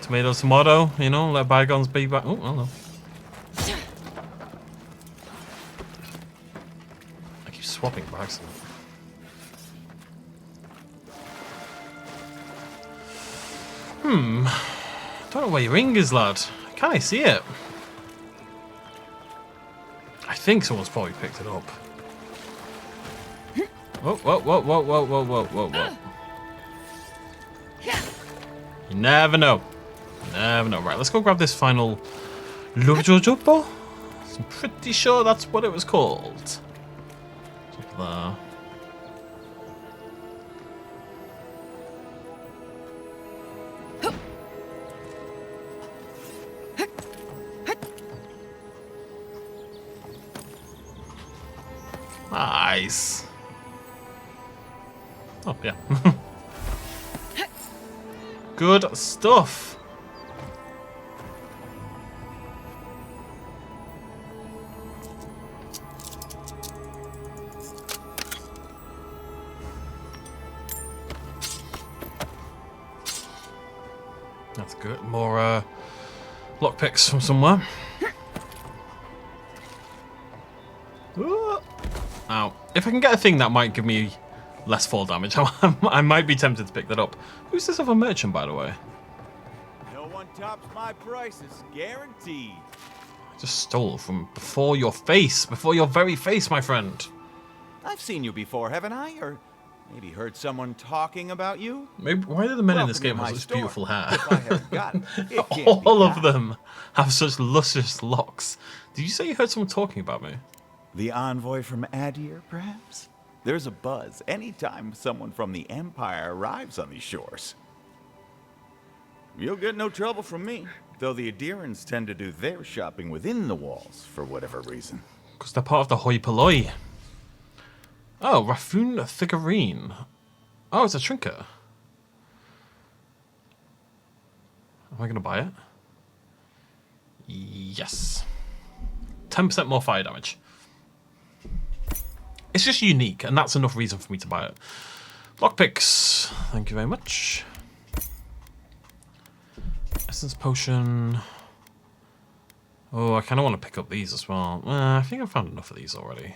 Tomato, tomato, you know, let bygones be by. Oh, I don't know. I keep swapping by accident. Don't know where your ring is, lad. Can I see it? I think someone's probably picked it up. Whoa, whoa, whoa, whoa, whoa, whoa, whoa, whoa, whoa. You never know. Never know. Right, let's go grab this final Love Jojopo. I'm pretty sure that's what it was called. It's up there. Nice. Oh, yeah. Good stuff. That's good. More lockpicks from somewhere. Ooh. Now, if I can get a thing that might give me less fall damage. I might be tempted to pick that up. Who's this other merchant, by the way? No one tops my prices, guaranteed. I just stole from before your face, before your very face, my friend. I've seen you before, haven't I? Or maybe heard someone talking about you? Maybe, why do the men in this game Welcome have to such my beautiful store. hair? If I had forgotten, it can't All be of done. them have such luscious locks. Did you say you heard someone talking about me? The envoy from Aedyr, perhaps? There's a buzz anytime someone from the Empire arrives on these shores. You'll get no trouble from me, though the Aedyrans tend to do their shopping within the walls for whatever reason. Because they're part of the hoi polloi. Oh, Raffoon figurine. Oh, it's a trinket. Am I going to buy it? Yes. 10% more fire damage. It's just unique, and that's enough reason for me to buy it. Lockpicks. Thank you very much. Essence potion. Oh, I kind of want to pick up these as well. I think I've found enough of these already.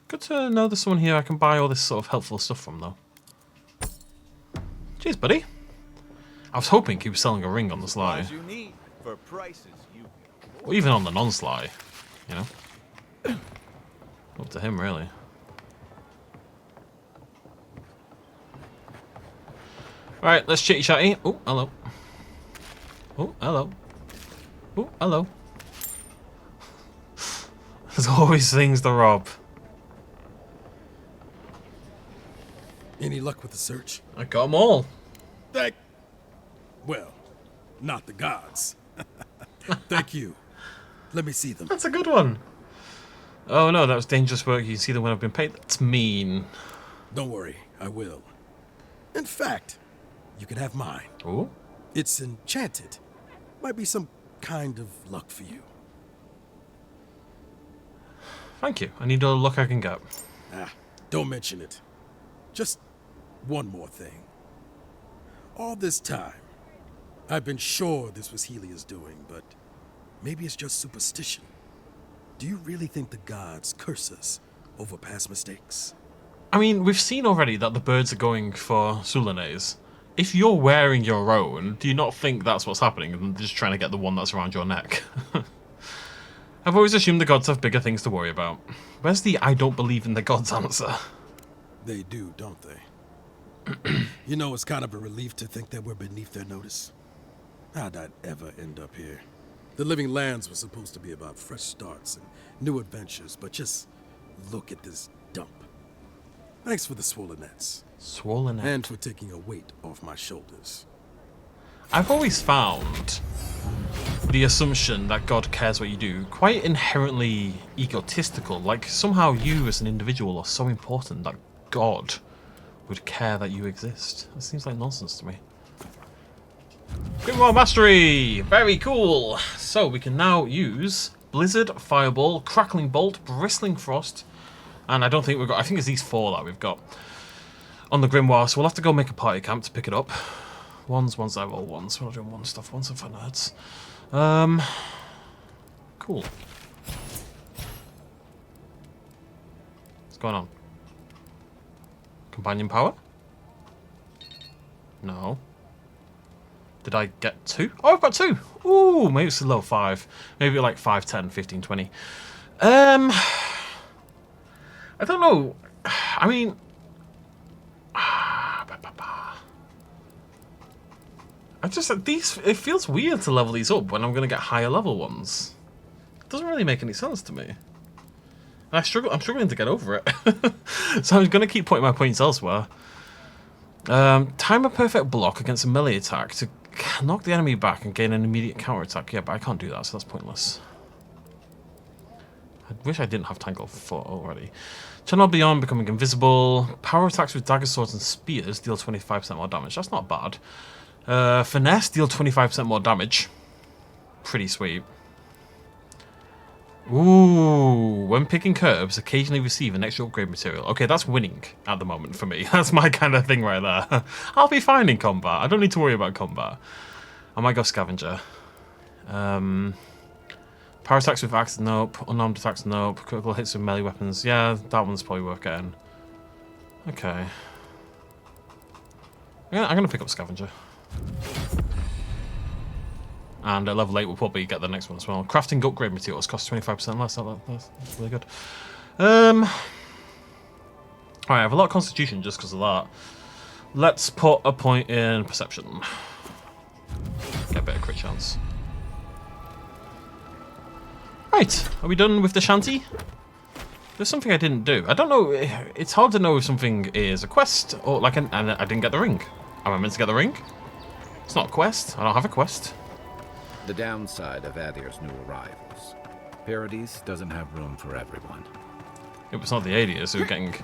Good to know there's someone here I can buy all this sort of helpful stuff from, though. Cheers, buddy. I was hoping he was selling a ring on the sly. You need for prices you Or even on the non-sly, you know? Up to him, really. Alright, let's chitty chatty. Oh, hello. Oh, hello. Oh, hello. There's always things to rob. Any luck with the search? I got them all. Well, not the gods. Thank you. Let me see them. That's a good one. Oh no, that was dangerous work. You can see them when I've been paid. That's mean. Don't worry, I will. In fact, you can have mine. Oh? It's enchanted. Might be some kind of luck for you. Thank you. I need all the luck I can get. Don't mention it. Just one more thing. All this time, I've been sure this was Helia's doing, but maybe it's just superstition. Do you really think the gods curse us over past mistakes? I mean, we've seen already that the birds are going for Sulanes. If you're wearing your own, do you not think that's what's happening and just trying to get the one that's around your neck? I've always assumed the gods have bigger things to worry about. Where's the I don't believe in the gods answer? They do, don't they? You know, it's kind of a relief to think that we're beneath their notice. How'd I ever end up here? The Living Lands was supposed to be about fresh starts and new adventures, but just look at this dump. Thanks for the swollenettes. Swollenet. And for taking a weight off my shoulders. I've always found the assumption that God cares what you do quite inherently egotistical. Like, somehow you as an individual are so important that God would care that you exist. It seems like nonsense to me. Grimoire Mastery! Very cool! So we can now use Blizzard, Fireball, Crackling Bolt, Bristling Frost, and I don't think we've got, I think it's these four that we've got on the Grimoire, so we'll have to go make a party camp to pick it up. Ones, I roll ones. We're not doing one stuff, ones are for nerds. Cool. What's going on? Companion power? No. Did I get 2? Oh, I've got 2! Ooh, maybe it's a low 5. Maybe like 5, 10, 15, 20. I don't know. I mean... I just... these... It feels weird to level these up when I'm going to get higher level ones. It doesn't really make any sense to me. And I'm struggling to get over it. So I'm going to keep putting my points elsewhere. Time a perfect block against a melee attack to knock the enemy back and gain an immediate counterattack. Yeah, but I can't do that, so that's pointless. I wish I didn't have Tangle Foot already. Channel Beyond, becoming invisible. Power attacks with dagger swords and spears deal 25% more damage. That's not bad. Finesse, deal 25% more damage. Pretty sweet. Ooh, when picking curbs, occasionally receive an extra upgrade material. Okay, that's winning at the moment for me. That's my kind of thing right there. I'll be fine in combat. I don't need to worry about combat. I might go Scavenger. Power attacks with axe, nope. Unarmed attacks, nope. Critical hits with melee weapons. Yeah, that one's probably worth getting. Okay. Yeah, I'm going to pick up Scavenger. And at level 8 we'll probably get the next one as well. Crafting upgrade materials cost 25% less. That's really good. Alright, I have a lot of constitution just because of that. Let's put a point in perception. Get a better crit chance. Right, are we done with the shanty? There's something I didn't do. I don't know, it's hard to know if something is a quest or like and I didn't get the ring. Am I meant to get the ring? It's not a quest. I don't have a quest. The downside of Aedyr's new arrivals. Paradise doesn't have room for everyone. It was not the Aedyrs who are getting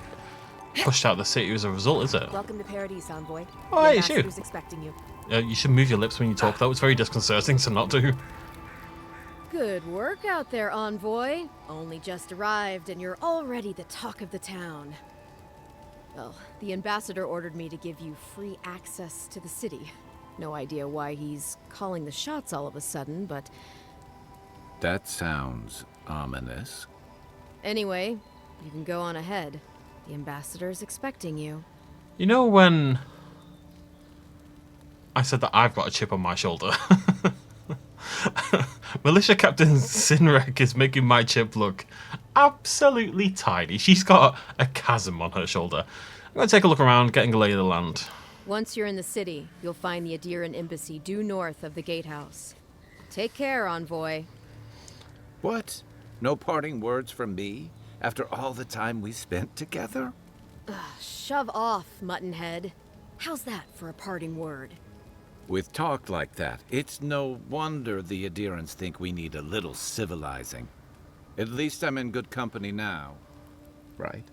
pushed out of the city as a result, is it? Welcome to Paradise, envoy. Oh, hey, it's you. Who's expecting you? You should move your lips when you talk, though. It's very disconcerting to not do. Good work out there, envoy. Only just arrived, and you're already the talk of the town. Well, the ambassador ordered me to give you free access to the city. No idea why he's calling the shots all of a sudden, but... That sounds ominous. Anyway, you can go on ahead. The ambassador's expecting you. You know when I said that I've got a chip on my shoulder? Militia Captain Sinrek is making my chip look absolutely tiny. She's got a chasm on her shoulder. I'm going to take a look around, getting a lay of the land. Once you're in the city, you'll find the Aedyr embassy due north of the gatehouse. Take care, envoy. What? No parting words from me? After all the time we spent together? Shove off, muttonhead. How's that for a parting word? With talk like that, it's no wonder the Aedyrans think we need a little civilizing. At least I'm in good company now, right?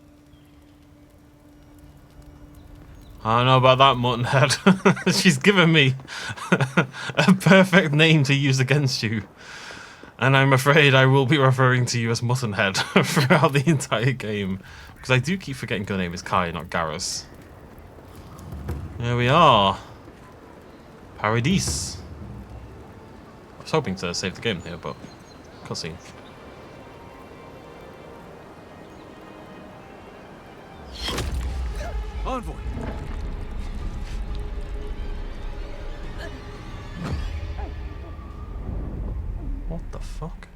I don't know about that, Muttonhead. She's given me a perfect name to use against you. And I'm afraid I will be referring to you as Muttonhead throughout the entire game. Because I do keep forgetting your name is Kai, not Garrus. There we are. Paradise. I was hoping to save the game here, but cutscene. Envoy. What the fuck?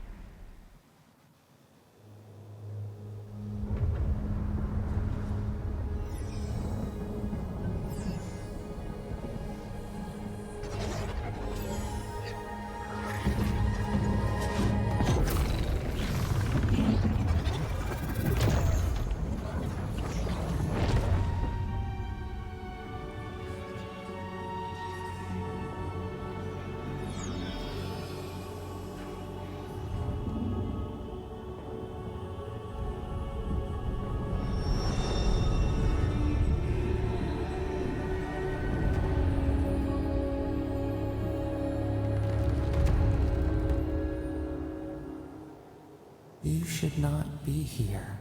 You should not be here.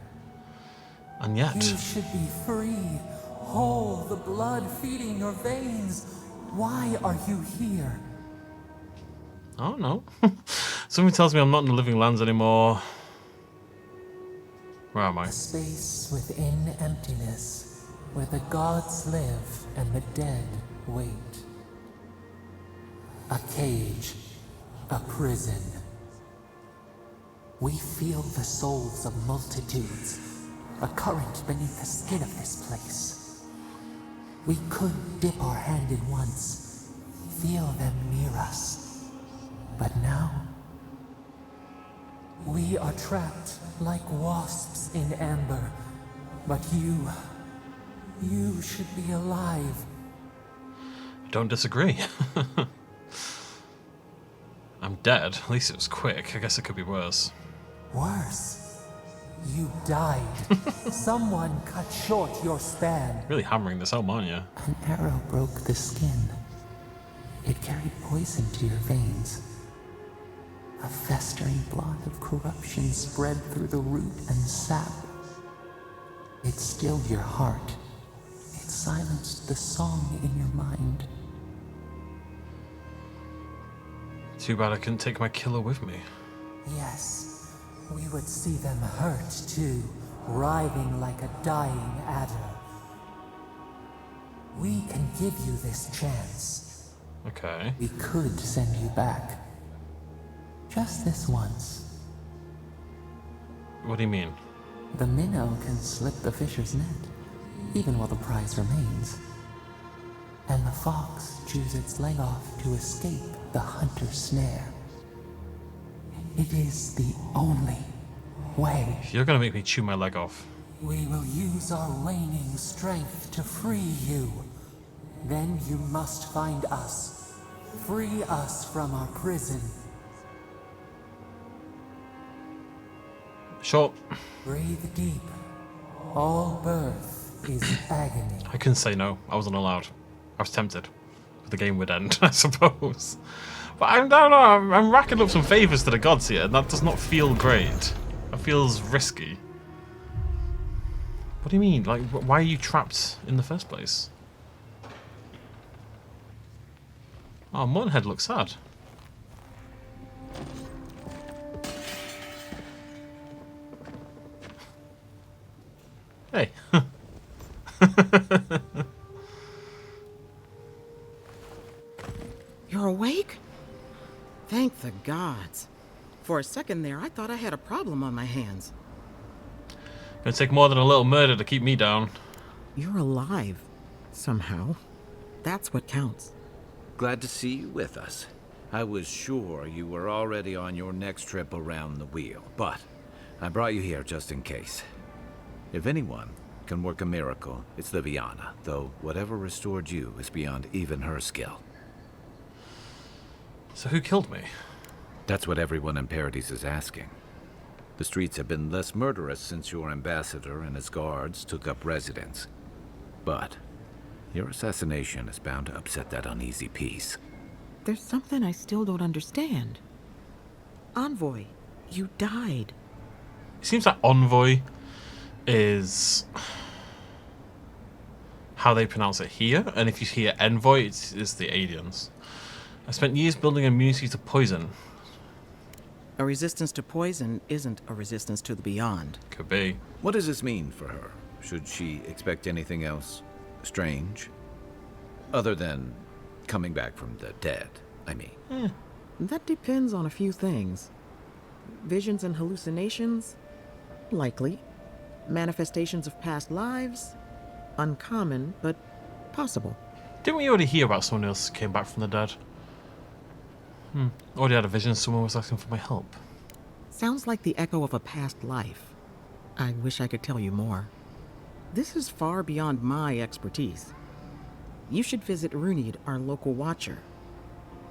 And yet... You should be free, whole, the blood feeding your veins. Why are you here? I don't know. Something tells me I'm not in the living lands anymore. Where am I? A space within emptiness, where the gods live and the dead wait. A cage, a prison. We feel the souls of multitudes, a current beneath the skin of this place. We could dip our hand in once, feel them near us. But now, we are trapped like wasps in amber. But you should be alive. I don't disagree. I'm dead. At least it was quick. I guess it could be worse. Worse. You died. Someone cut short your span. Really hammering this home, aren't you? An arrow broke the skin. It carried poison to your veins. A festering blot of corruption spread through the root and sap. It stilled your heart. It silenced the song in your mind. Too bad I couldn't take my killer with me. Yes, we would see them hurt too, writhing like a dying adder. We can give you this chance. Okay. We could send you back. Just this once. What do you mean? The minnow can slip the fisher's net, even while the prize remains. And the fox chews its leg off to escape the hunter's snare. It is the only way. You're gonna make me chew my leg off. We will use our waning strength to free you. Then you must find us. Free us from our prison. Sure. Breathe deep. All birth is agony. I couldn't say no. I wasn't allowed. I was tempted. But the game would end, I suppose. But I don't know. I'm racking up some favors to the gods here, and that does not feel great. That feels risky. What do you mean? Like, why are you trapped in the first place? Oh, Muttonhead looks sad. Hey. You're awake? Thank the gods. For a second there, I thought I had a problem on my hands. Gonna take more than a little murder to keep me down. You're alive. Somehow. That's what counts. Glad to see you with us. I was sure you were already on your next trip around the wheel, but I brought you here just in case. If anyone can work a miracle, it's Liviana, though whatever restored you is beyond even her skill. So who killed me? That's what everyone in Paradise is asking. The streets have been less murderous since your ambassador and his guards took up residence. But your assassination is bound to upset that uneasy peace. There's something I still don't understand. Envoy, you died. It seems like envoy is how they pronounce it here, and if you hear envoy, it's the Aedyans. I spent years building immunity to poison. A resistance to poison isn't a resistance to the beyond. Could be. What does this mean for her? Should she expect anything else strange? Other than coming back from the dead, I mean. That depends on a few things. Visions and hallucinations? Likely. Manifestations of past lives? Uncommon, but possible. Didn't we already hear about someone else who came back from the dead? Already had a vision someone was asking for my help. Sounds like the echo of a past life. I wish I could tell you more. This is far beyond my expertise. You should visit Runid, our local watcher.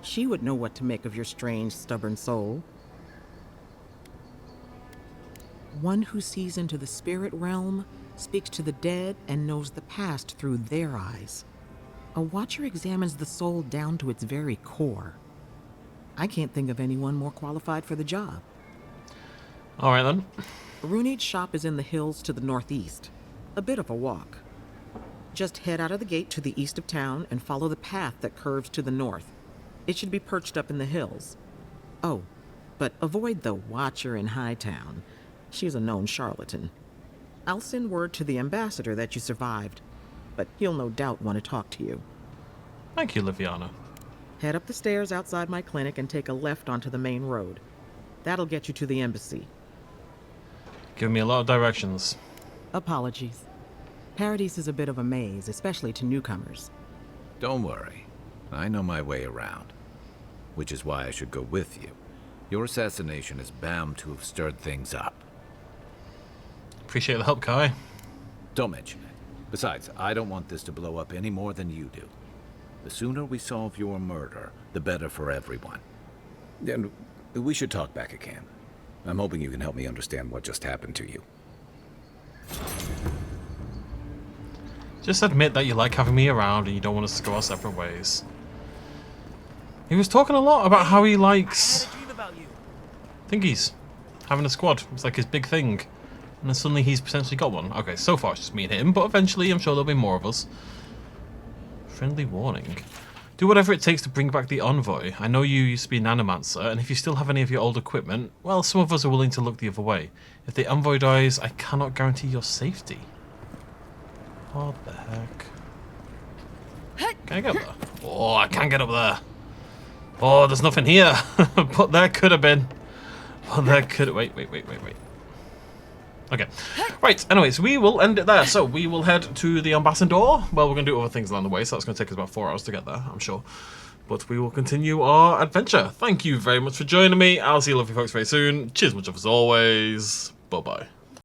She would know what to make of your strange, stubborn soul. One who sees into the spirit realm, speaks to the dead, and knows the past through their eyes. A watcher examines the soul down to its very core. I can't think of anyone more qualified for the job. All right, then. Runid's shop is in the hills to the northeast. A bit of a walk. Just head out of the gate to the east of town and follow the path that curves to the north. It should be perched up in the hills. Oh, but avoid the watcher in Hightown. She's a known charlatan. I'll send word to the ambassador that you survived, but he'll no doubt want to talk to you. Thank you, Liviana. Head up the stairs outside my clinic and take a left onto the main road. That'll get you to the embassy. Give me a lot of directions. Apologies. Paradise is a bit of a maze, especially to newcomers. Don't worry. I know my way around. Which is why I should go with you. Your assassination is bound to have stirred things up. Appreciate the help, Kai. Don't mention it. Besides, I don't want this to blow up any more than you do. The sooner we solve your murder, the better for everyone. And we should talk back again. I'm hoping you can help me understand what just happened to you. Just admit that you like having me around and you don't want us to go our separate ways. He was talking a lot about how he likes thingies. Having a squad. It's like his big thing. And then suddenly he's potentially got one. Okay, so far it's just me and him, but eventually I'm sure there'll be more of us. Friendly warning. Do whatever it takes to bring back the envoy. I know you used to be an animancer, and if you still have any of your old equipment, well, some of us are willing to look the other way. If the envoy dies, I cannot guarantee your safety. What the heck? Can I get up there? Oh, I can't get up there. Oh, there's nothing here. But there could have been. Oh, there could... Wait. Okay. Right, anyways, we will end it there. So, we will head to the ambassador. Well, we're going to do other things along the way, so that's going to take us about 4 hours to get there, I'm sure. But we will continue our adventure. Thank you very much for joining me. I'll see you lovely folks very soon. Cheers much as always. Bye-bye.